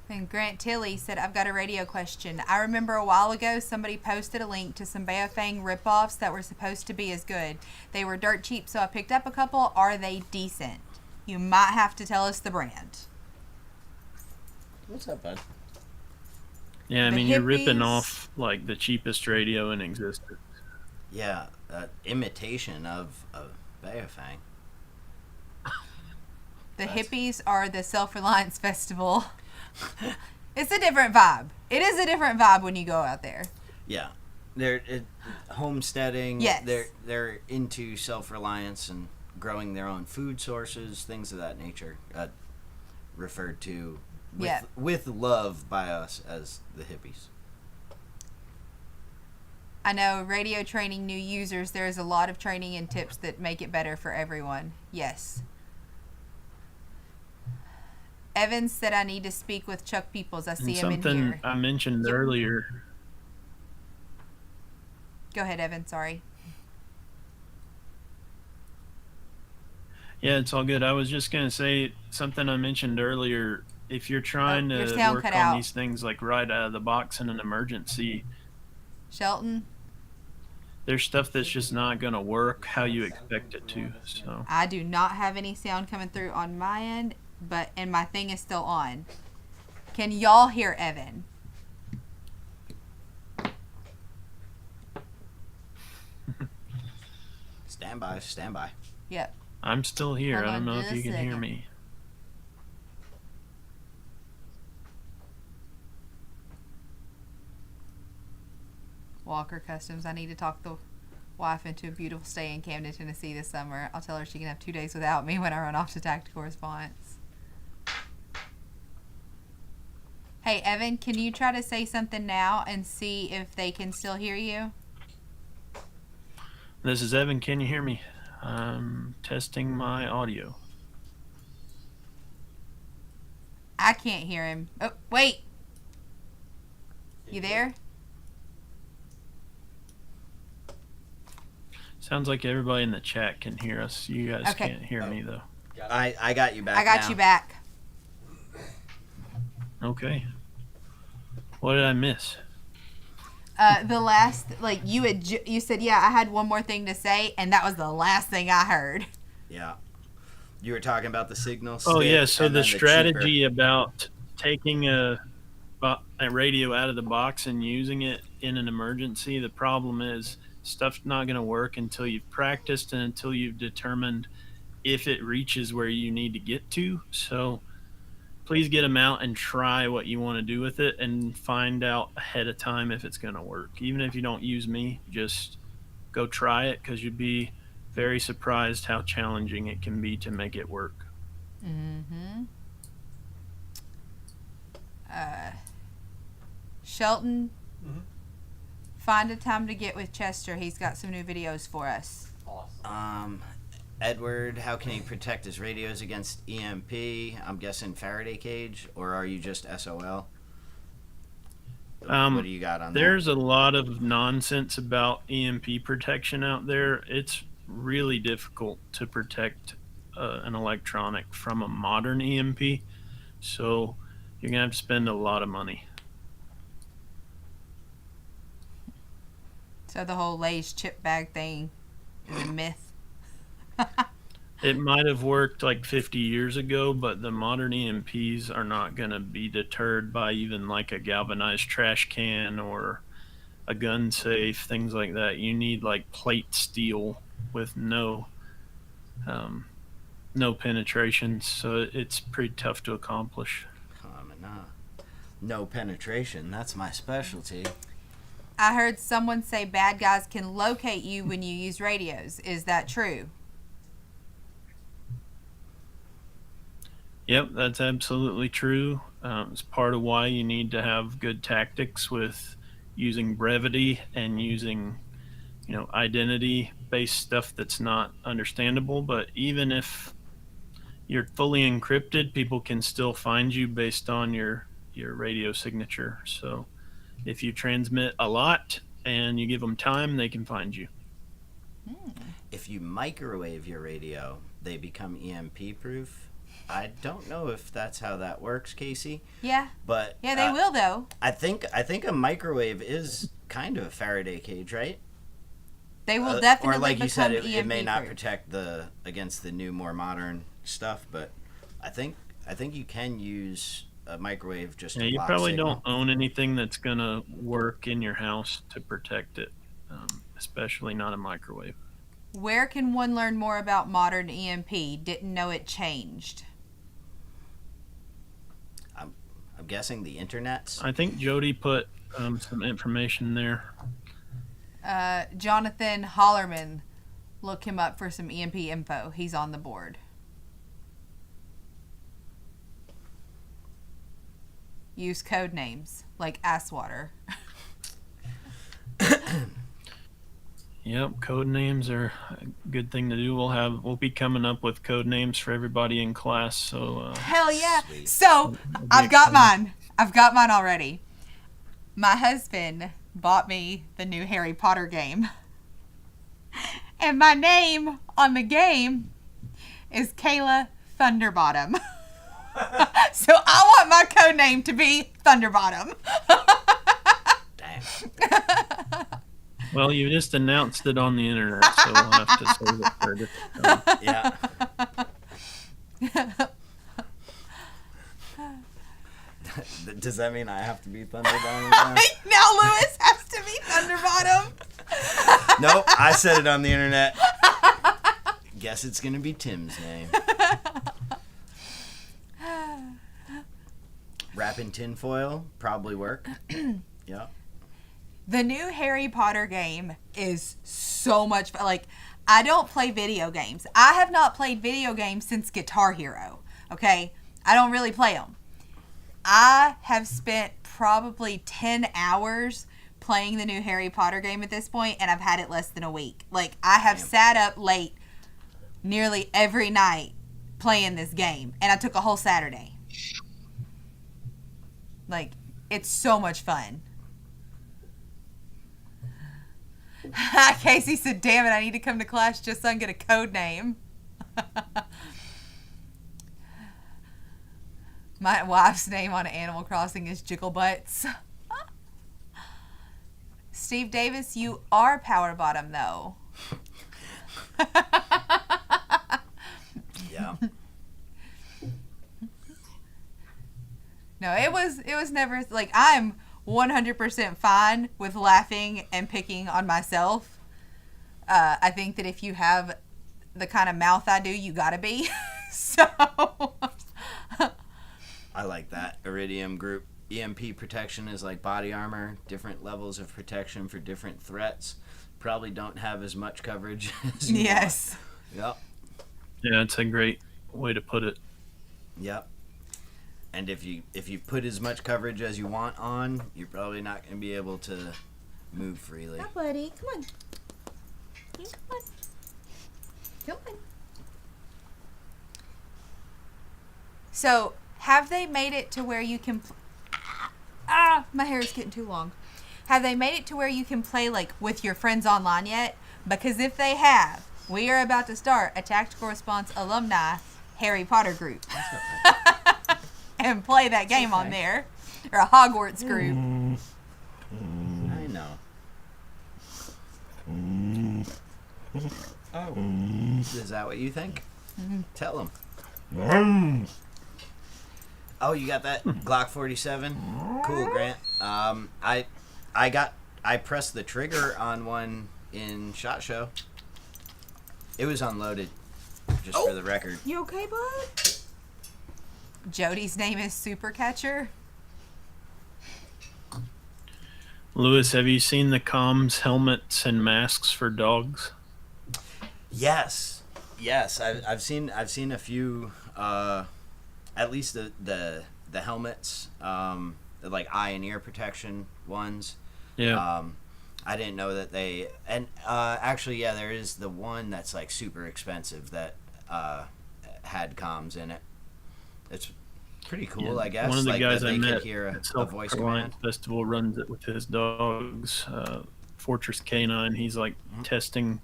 Speaker 1: And Grant Tilley said, I've got a radio question. I remember a while ago somebody posted a link to some Baofeng ripoffs that were supposed to be as good. They were dirt cheap, so I picked up a couple. Are they decent? You might have to tell us the brand.
Speaker 2: What's up, bud?
Speaker 3: Yeah, I
Speaker 1: The
Speaker 3: mean you're ripping
Speaker 1: hippies.
Speaker 3: off like the cheapest radio in existence.
Speaker 2: Yeah, imitation of Baofeng.
Speaker 1: The
Speaker 2: That's-
Speaker 1: hippies are the Self-Reliance Festival. It's a different vibe. It is a different vibe when you go out there.
Speaker 2: Yeah, they're homesteading.
Speaker 1: Yes.
Speaker 2: They're into self-reliance and growing their own food sources, things of that nature. Referred to with love by us as the hippies.
Speaker 1: I know radio training new users, there's a lot of training and tips that make it better for everyone. Yes. Evans said I need to speak with Chuck Peoples. I see
Speaker 3: And
Speaker 1: him in
Speaker 3: something
Speaker 1: here.
Speaker 3: I mentioned earlier,
Speaker 1: Go ahead, Evan. Sorry.
Speaker 3: Yeah, it's all good. I was just gonna say something I mentioned earlier. If you're trying
Speaker 1: your
Speaker 3: to
Speaker 1: sound
Speaker 3: work
Speaker 1: cut
Speaker 3: on
Speaker 1: out.
Speaker 3: these things like right out of the box in an emergency,
Speaker 1: Shelton,
Speaker 3: there's stuff that's just not gonna work how you expect it to. So
Speaker 1: I do not have any sound coming through on my end, and my thing is still on. Can y'all hear Evan?
Speaker 2: Stand by, stand by.
Speaker 1: Yep.
Speaker 3: I'm still here.
Speaker 1: Hold
Speaker 3: I
Speaker 1: on
Speaker 3: don't know
Speaker 1: just
Speaker 3: if
Speaker 1: a
Speaker 3: you can hear
Speaker 1: second.
Speaker 3: me.
Speaker 1: Walker Customs. I need to talk the wife into a beautiful stay in Camden, Tennessee this summer. I'll tell her she can have 2 days without me when I run off to tactical response. Hey, Evan, can you try to say something now and see if they can still hear you?
Speaker 3: This is Evan. Can you hear me? I'm testing my audio.
Speaker 1: I can't hear him. Oh, wait. You there?
Speaker 3: Sounds like everybody in the chat can hear us. You guys
Speaker 1: Okay.
Speaker 3: can't hear me though.
Speaker 2: I got you back.
Speaker 1: I got
Speaker 2: now.
Speaker 1: you back.
Speaker 3: Okay. What did I miss?
Speaker 1: The last, like, you said, yeah, I had one more thing to say, and that was the last thing I heard.
Speaker 2: Yeah. You were talking about the signal.
Speaker 3: Oh
Speaker 2: stick
Speaker 3: yeah, so
Speaker 2: and
Speaker 3: the
Speaker 2: then
Speaker 3: strategy about taking a radio out of the box and using it in an emergency, the problem is stuff's not going to work until you've practiced and until you've determined if it reaches where you need to get to. So please get them out and try what you want to do with it and find out ahead of time if it's going to work. Even if you don't use me, just go try it, because you'd be very surprised how challenging it can be to make it work.
Speaker 1: Mm-hmm. Shelton, find a time to get with Chester. He's got some new videos for us.
Speaker 4: Awesome.
Speaker 2: Edward, how can he protect his radios against EMP? I'm guessing Faraday cage, or are you just SOL? What do you got on
Speaker 3: There's a lot of nonsense about EMP protection out there. It's really difficult to protect an electronic from a modern EMP, so you're gonna have to spend a lot of money.
Speaker 1: So the whole Lay's chip bag thing is a myth.
Speaker 3: It might have worked like 50 years ago, but the modern EMPs are not going to be deterred by even like a galvanized trash can or a gun safe, things like that. You need like plate steel with no penetration, so it's pretty tough to accomplish.
Speaker 2: No penetration. That's my specialty.
Speaker 1: I heard someone say bad guys can locate you when you use radios. Is that true?
Speaker 3: Yep, that's absolutely true. It's part of why you need to have good tactics with using brevity and using, identity-based stuff that's not understandable. But even if you're fully encrypted, people can still find you based on your radio signature. So if you transmit a lot and you give them time, they can find you.
Speaker 2: If you microwave your radio, they become EMP proof. I don't know if that's how that works, Casey.
Speaker 1: Yeah.
Speaker 2: But
Speaker 1: yeah, they will though.
Speaker 2: I think a microwave is kind of a Faraday cage, right?
Speaker 1: They will definitely
Speaker 2: or like you said,
Speaker 1: become
Speaker 2: it may not
Speaker 1: EMP-proof.
Speaker 2: protect against the new, more modern stuff, but I think you can use a microwave just to
Speaker 3: Yeah, you
Speaker 2: block
Speaker 3: probably
Speaker 2: signal.
Speaker 3: don't own anything that's gonna work in your house to protect it, especially not a microwave.
Speaker 1: Where can one learn more about modern EMP? Didn't know it changed.
Speaker 2: I'm guessing the internets.
Speaker 3: I think Jody put some information there.
Speaker 1: Jonathan Hollerman, look him up for some EMP info. He's on the board. Use code names like Asswater.
Speaker 3: Yep, code names are a good thing to do. We'll be coming up with code names for everybody in class. So
Speaker 1: Hell yeah.
Speaker 2: Sweet.
Speaker 1: So I've got mine. I've got mine already. My husband bought me the new Harry Potter game. And my name on the game is Kayla Thunderbottom. So I want my code name to be Thunderbottom.
Speaker 2: Damn.
Speaker 3: Well, you just announced it on the internet, so we'll have to save it for a different time.
Speaker 2: Yeah. Does that mean I have to be Thunderbottom now?
Speaker 1: Now Lewis has to be Thunderbottom.
Speaker 2: Nope, I said it on the internet. Guess it's gonna be Tim's name. Wrapping tinfoil probably work. Yeah.
Speaker 1: The new Harry Potter game is so much fun. Like, I don't play video games. I have not played video games since Guitar Hero. Okay? I don't really play them. I have spent probably 10 hours playing the new Harry Potter game at this point, and I've had it less than a week. Like, I have sat up late nearly every night playing this game, and I took a whole Saturday. Like, it's so much fun. Casey said, damn it, I need to come to class just so I can get a code name. My wife's name on Animal Crossing is Jigglebutts. Steve Davis, you are Power Bottom, though.
Speaker 2: Yeah.
Speaker 1: No, it was never, like, I'm 100% fine with laughing and picking on myself. I think that if you have the kind of mouth I do, you gotta be. So...
Speaker 2: I like that. Iridium group. EMP protection is like body armor. Different levels of protection for different threats. Probably don't have as much coverage as you
Speaker 1: Yes.
Speaker 2: want. Yep.
Speaker 3: Yeah, it's a great way to put it.
Speaker 2: Yep. And if you put as much coverage as you want on, you're probably not going to be able to move freely.
Speaker 1: Hi, buddy. Come on. Come on. Come on. So, have they made it to where you can... my hair is getting too long. Have they made it to where you can play, like, with your friends online yet? Because if they have, we are about to start a Tactical Response alumni Harry Potter group. And play that game on there. Or a Hogwarts group.
Speaker 2: I know. Oh. Is that what you think? Tell them. Oh, you got that Glock 47? Cool, Grant. I pressed the trigger on one in SHOT Show. It was unloaded, just for the record.
Speaker 1: You okay, bud? Jody's name is Supercatcher.
Speaker 3: Lewis, have you seen the comms helmets and masks for dogs?
Speaker 2: Yes. I've seen a few. At least the helmets, like eye and ear protection ones.
Speaker 3: Yeah.
Speaker 2: I didn't know that they, and actually, yeah, there is the one that's like super expensive that had comms in it. It's pretty cool,
Speaker 3: Yeah,
Speaker 2: I guess.
Speaker 3: one of the
Speaker 2: like,
Speaker 3: guys
Speaker 2: that
Speaker 3: I
Speaker 2: they
Speaker 3: met
Speaker 2: could hear
Speaker 3: at
Speaker 2: a voice command.
Speaker 3: Festival runs it with his dogs. Fortress Canine. He's like testing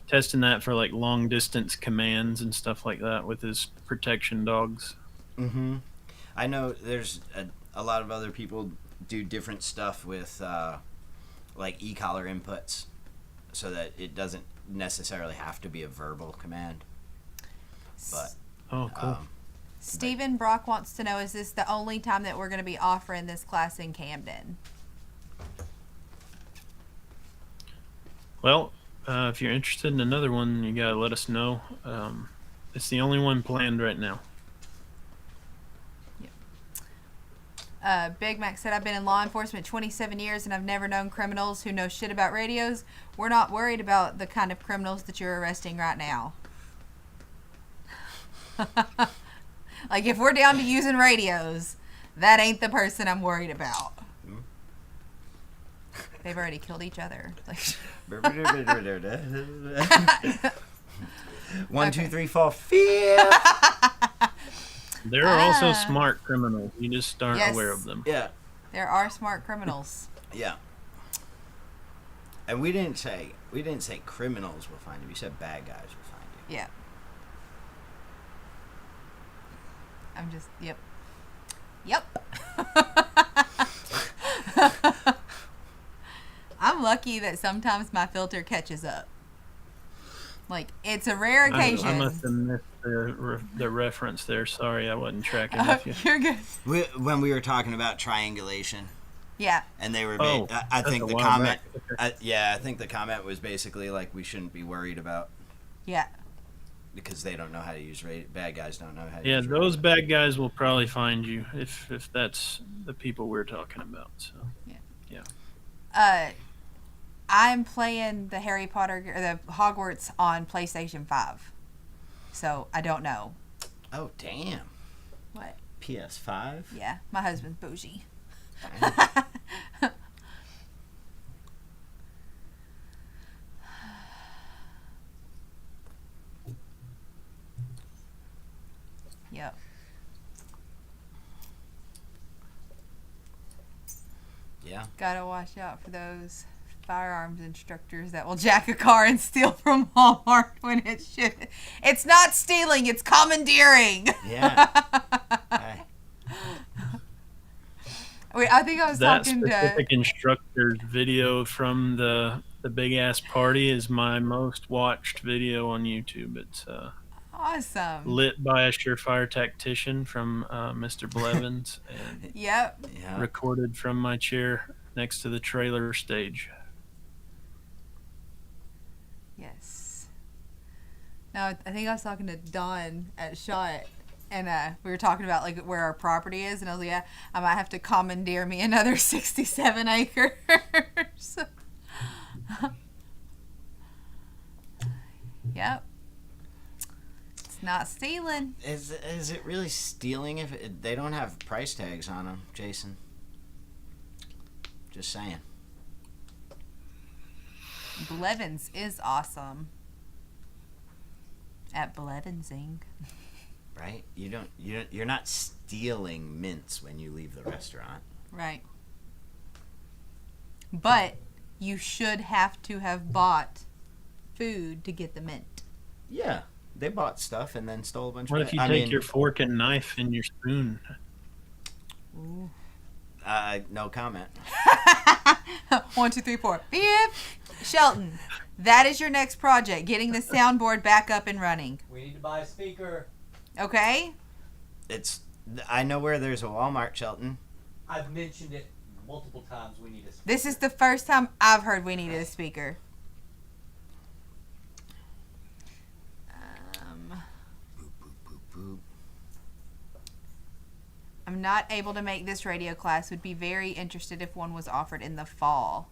Speaker 3: that for like long distance commands and stuff like that with his protection dogs.
Speaker 2: Mm-hmm. I know there's a lot of other people do different stuff with like e-collar inputs so that it doesn't necessarily have to be a verbal command. But
Speaker 3: Oh, cool.
Speaker 1: Stephen Brock wants to know, is this the only time that we're going to be offering this class in Camden?
Speaker 3: Well, if you're interested in another one, you gotta let us know. It's the only one planned right now.
Speaker 1: Big Mac said, I've been in law enforcement 27 years and I've never known criminals who know shit about radios. We're not worried about the kind of criminals that you're arresting right now. Like, if we're down to using radios, that ain't the person I'm worried about. They've already killed each other. Like,
Speaker 2: 1, 2, 3, 4, 5.
Speaker 3: There are also smart criminals. You just aren't
Speaker 1: Yes.
Speaker 3: aware of them.
Speaker 2: Yeah.
Speaker 1: there are smart criminals.
Speaker 2: Yeah. And we didn't say criminals will find you. We said bad guys will find you.
Speaker 1: Yeah. I'm just, yep. I'm lucky that sometimes my filter catches up. Like, it's a rare occasion.
Speaker 3: I must have missed the reference there. Sorry, I wasn't tracking with you.
Speaker 1: You're good.
Speaker 2: When we were talking about triangulation,
Speaker 1: Yeah.
Speaker 2: and they were,
Speaker 3: Oh,
Speaker 2: I
Speaker 3: that's
Speaker 2: think
Speaker 3: a
Speaker 2: the
Speaker 3: while
Speaker 2: comment,
Speaker 3: back. Okay.
Speaker 2: I think the comment was basically like we shouldn't be worried about
Speaker 1: Yeah.
Speaker 2: because they don't know how to use bad guys don't know how to
Speaker 3: Yeah,
Speaker 2: use
Speaker 3: those
Speaker 2: radio.
Speaker 3: bad guys will probably find you if that's the people we're talking about. So
Speaker 1: I'm playing the Harry Potter or the Hogwarts on PlayStation 5. So, I don't know.
Speaker 2: Oh damn!
Speaker 1: What?
Speaker 2: PS5.
Speaker 1: Yeah, my husband's bougie. Yep.
Speaker 2: Yeah.
Speaker 1: Gotta watch out for those firearms instructors that will jack a car and steal from Walmart when it should. It's not stealing, it's commandeering.
Speaker 2: Yeah. Hey.
Speaker 1: Wait, I think I was
Speaker 3: that
Speaker 1: talking
Speaker 3: specific
Speaker 1: to.
Speaker 3: instructor's video from the big ass party is my most watched video on YouTube. It's
Speaker 1: Awesome.
Speaker 3: lit by a surefire tactician from Mr. Blevins and
Speaker 1: Yep.
Speaker 2: Yeah.
Speaker 3: recorded from my chair next to the trailer stage.
Speaker 1: Yes. Now, I think I was talking to Don at SHOT, and we were talking about like where our property is, and I was like, yeah, I might have to commandeer me another 67 acres. Yep. It's not stealing.
Speaker 2: Is it really stealing if they don't have price tags on them, Jason? Just saying.
Speaker 1: Blevins is awesome. At Blevinsing.
Speaker 2: Right? You're not stealing mints when you leave the restaurant.
Speaker 1: Right. But you should have to have bought food to get the mint.
Speaker 2: Yeah. They bought stuff and then stole a bunch
Speaker 3: What
Speaker 2: of
Speaker 3: if you take your fork and knife and your spoon?
Speaker 1: Ooh.
Speaker 2: No comment.
Speaker 1: 1, 2, 3, 4. Beep. Shelton, that is your next project, getting the soundboard back up and running.
Speaker 4: We need to buy a speaker.
Speaker 1: Okay?
Speaker 2: I know where there's a Walmart, Shelton.
Speaker 4: I've mentioned it multiple times. We need a speaker.
Speaker 1: This is the first time I've heard we needed a speaker.
Speaker 2: Boop, boop, boop.
Speaker 1: I'm not able to make this radio class. Would be very interested if one was offered in the fall.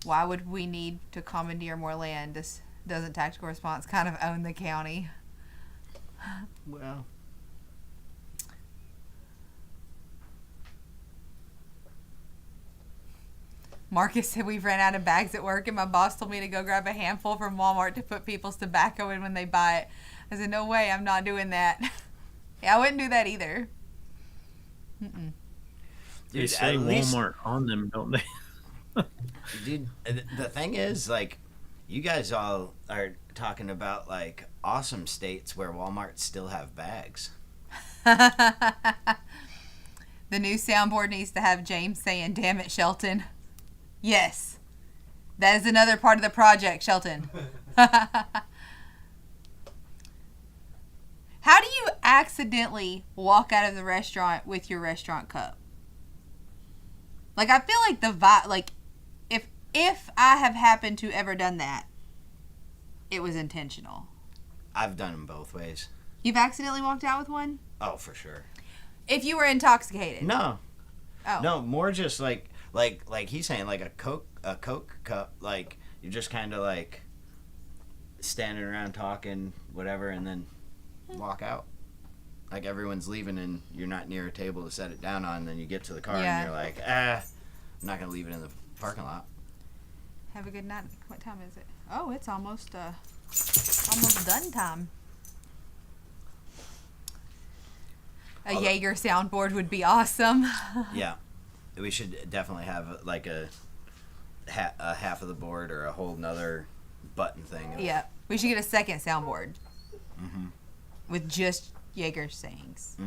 Speaker 1: Why would we need to commandeer more land? This doesn't tactical response kind of own the county?
Speaker 2: Well,
Speaker 1: Marcus said we've ran out of bags at work, and my boss told me to go grab a handful from Walmart to put people's tobacco in when they buy it. I said, no way, I'm not doing that. Yeah, I wouldn't do that either. Mm-mm.
Speaker 3: They
Speaker 2: dude,
Speaker 3: say
Speaker 2: at least,
Speaker 3: Walmart on them, don't they?
Speaker 2: dude, the thing is, like, you guys all are talking about, like, awesome states where Walmart still have bags.
Speaker 1: The new soundboard needs to have James saying, damn it, Shelton. Yes. That is another part of the project, Shelton. How do you accidentally walk out of the restaurant with your restaurant cup? Like, I feel like the vibe, like, if I have happened to ever done that, it was intentional.
Speaker 2: I've done them both ways.
Speaker 1: You've accidentally walked out with one?
Speaker 2: Oh, for sure.
Speaker 1: If you were intoxicated.
Speaker 2: No,
Speaker 1: Oh.
Speaker 2: no, more just like he's saying, like a Coke cup. Like you're just kind of like standing around talking, whatever, and then walk out. Like everyone's leaving and you're not near a table to set it down on. Then you get to the car
Speaker 1: Yeah.
Speaker 2: and you're like, I'm not gonna leave it in the parking lot.
Speaker 1: Have a good night. What time is it? Oh, it's almost done time. A
Speaker 2: Although-
Speaker 1: Jaeger soundboard would be awesome.
Speaker 2: Yeah, we should definitely have like a half of the board or a whole nother button thing.
Speaker 1: Yeah, we should get a second soundboard with just Jaeger sayings.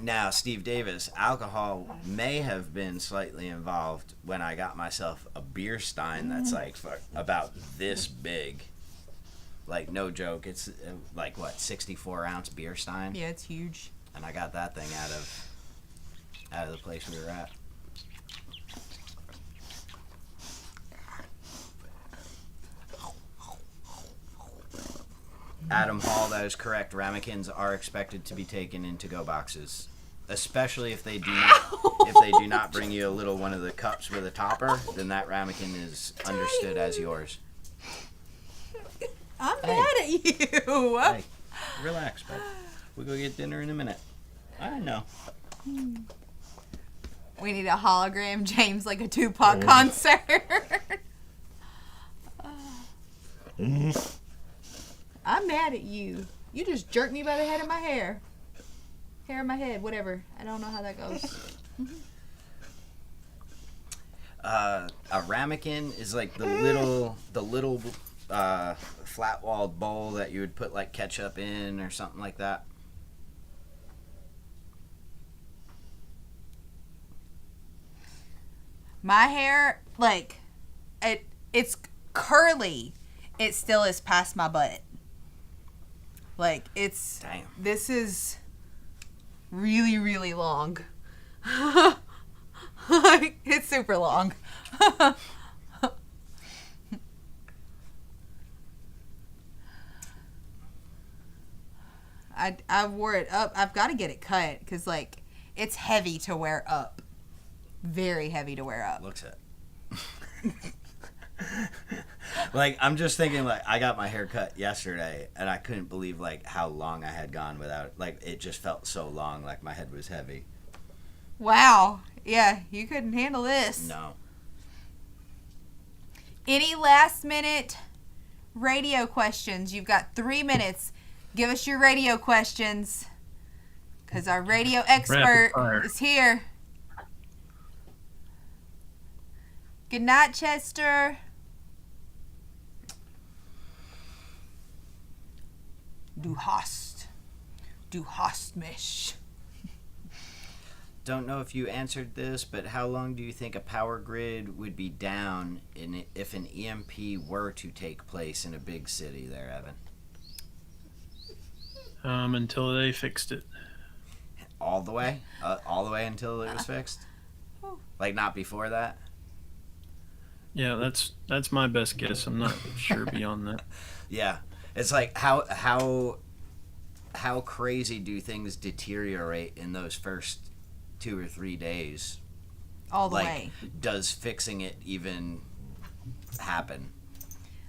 Speaker 2: Now, Steve Davis, alcohol may have been slightly involved when I got myself a beer stein that's like about this big. Like, no joke, it's like, what, 64-ounce beer stein?
Speaker 1: Yeah, it's huge.
Speaker 2: And I got that thing out of the place we were at. Adam Hall, that is correct. Ramekins are expected to be taken in to-go boxes, especially if they do not bring you a little one of the cups with a topper. Then that ramekin is understood as yours.
Speaker 1: I'm mad at you.
Speaker 2: Hey, relax, bud. We'll go get dinner in a minute. I know.
Speaker 1: We need a hologram James like a Tupac concert. I'm mad at you. You just jerked me by the head of my hair. Hair of my head, whatever. I don't know how that goes.
Speaker 2: A ramekin is like the little flat-walled bowl that you would put like ketchup in or something like that.
Speaker 1: My hair, like, it's curly. It still is past my butt. Like, it's...
Speaker 2: Damn.
Speaker 1: This is really, really long. It's super long. I wore it up. I've got to get it cut because, like, it's heavy to wear up. Very heavy to wear up.
Speaker 2: Looks it. Like, I'm just thinking, like, I got my hair cut yesterday, and I couldn't believe, like, how long I had gone without it. Like, it just felt so long, like my head was heavy.
Speaker 1: Wow. Yeah, you couldn't handle this.
Speaker 2: No.
Speaker 1: Any last minute radio questions? You've got 3 minutes. Give us your radio questions. Because our radio expert is here. Good night, Chester. Du hast mich.
Speaker 2: Don't know if you answered this, but how long do you think a power grid would be down if an EMP were to take place in a big city there, Evan?
Speaker 3: Until they fixed it.
Speaker 2: All the way? All the way until it was fixed? Like, not before that?
Speaker 3: Yeah, that's my best guess. I'm not sure beyond that.
Speaker 2: Yeah. It's like, how crazy do things deteriorate in those first 2 or 3 days?
Speaker 1: All the
Speaker 2: Like,
Speaker 1: way.
Speaker 2: does fixing it even happen?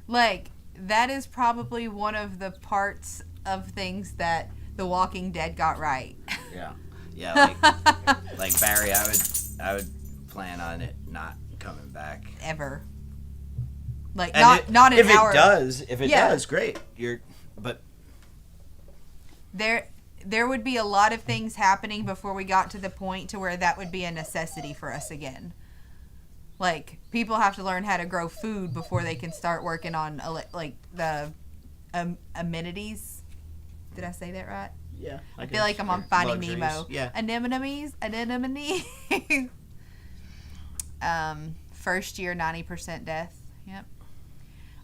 Speaker 1: Like, that is probably one of the parts of things that The Walking Dead got right.
Speaker 2: Yeah. Yeah, like Barry, I would plan on it not coming back.
Speaker 1: Ever. Like,
Speaker 2: And
Speaker 1: not an
Speaker 2: if
Speaker 1: hour.
Speaker 2: If it
Speaker 1: Yeah.
Speaker 2: does, great. But
Speaker 1: There would be a lot of things happening before we got to the point to where that would be a necessity for us again. Like, people have to learn how to grow food before they can start working on, like, the amenities. Did I say that right?
Speaker 2: yeah,
Speaker 1: I feel like I'm on Finding
Speaker 2: Luxuries.
Speaker 1: Nemo.
Speaker 2: Yeah.
Speaker 1: Anemones. First year, 90% death. Yep.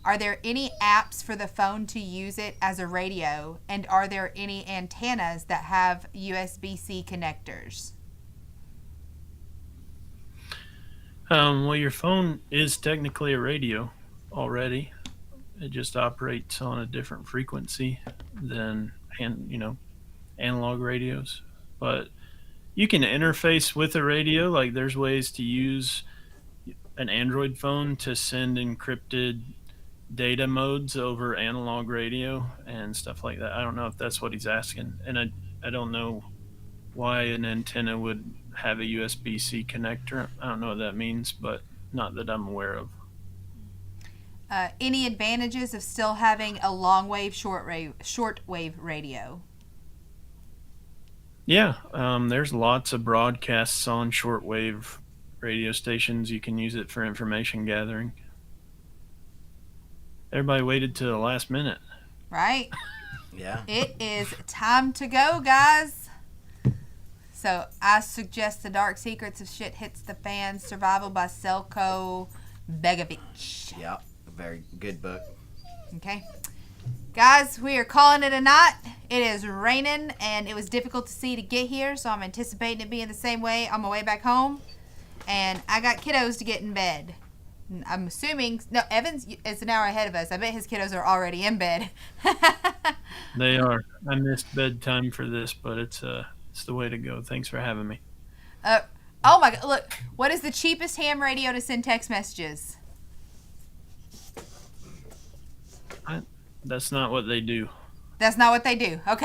Speaker 1: Are there any apps for the phone to use it as a radio? And are there any antennas that have USB-C connectors?
Speaker 3: Well, your phone is technically a radio already. It just operates on a different frequency than analog radios. But you can interface with a radio. Like, there's ways to use an Android phone to send encrypted data modes over analog radio and stuff like that. I don't know if that's what he's asking, and I don't know why an antenna would have a USB-C connector. I don't know what that means, but not that I'm aware of.
Speaker 1: Any advantages of still having a long-wave, short-wave radio?
Speaker 3: Yeah, there's lots of broadcasts on shortwave radio stations. You can use it for information gathering. Everybody waited to the last minute.
Speaker 1: Right?
Speaker 2: Yeah.
Speaker 1: It is time to go, guys. So I suggest The Dark Secrets of Shit Hits the Fan, Survival by Selko Begovic.
Speaker 2: Yep. Very good book.
Speaker 1: Okay. Guys, we are calling it a night. It is raining, and it was difficult to see to get here, so I'm anticipating it being the same way on my way back home. And I got kiddos to get in bed. I'm assuming... No, Evans is an hour ahead of us. I bet his kiddos are already in bed.
Speaker 3: They are. I missed bedtime for this, but it's the way to go. Thanks for having me.
Speaker 1: Oh my God. Look, what is the cheapest ham radio to send text messages?
Speaker 3: That's not what they do.
Speaker 1: That's not what they do. Okay.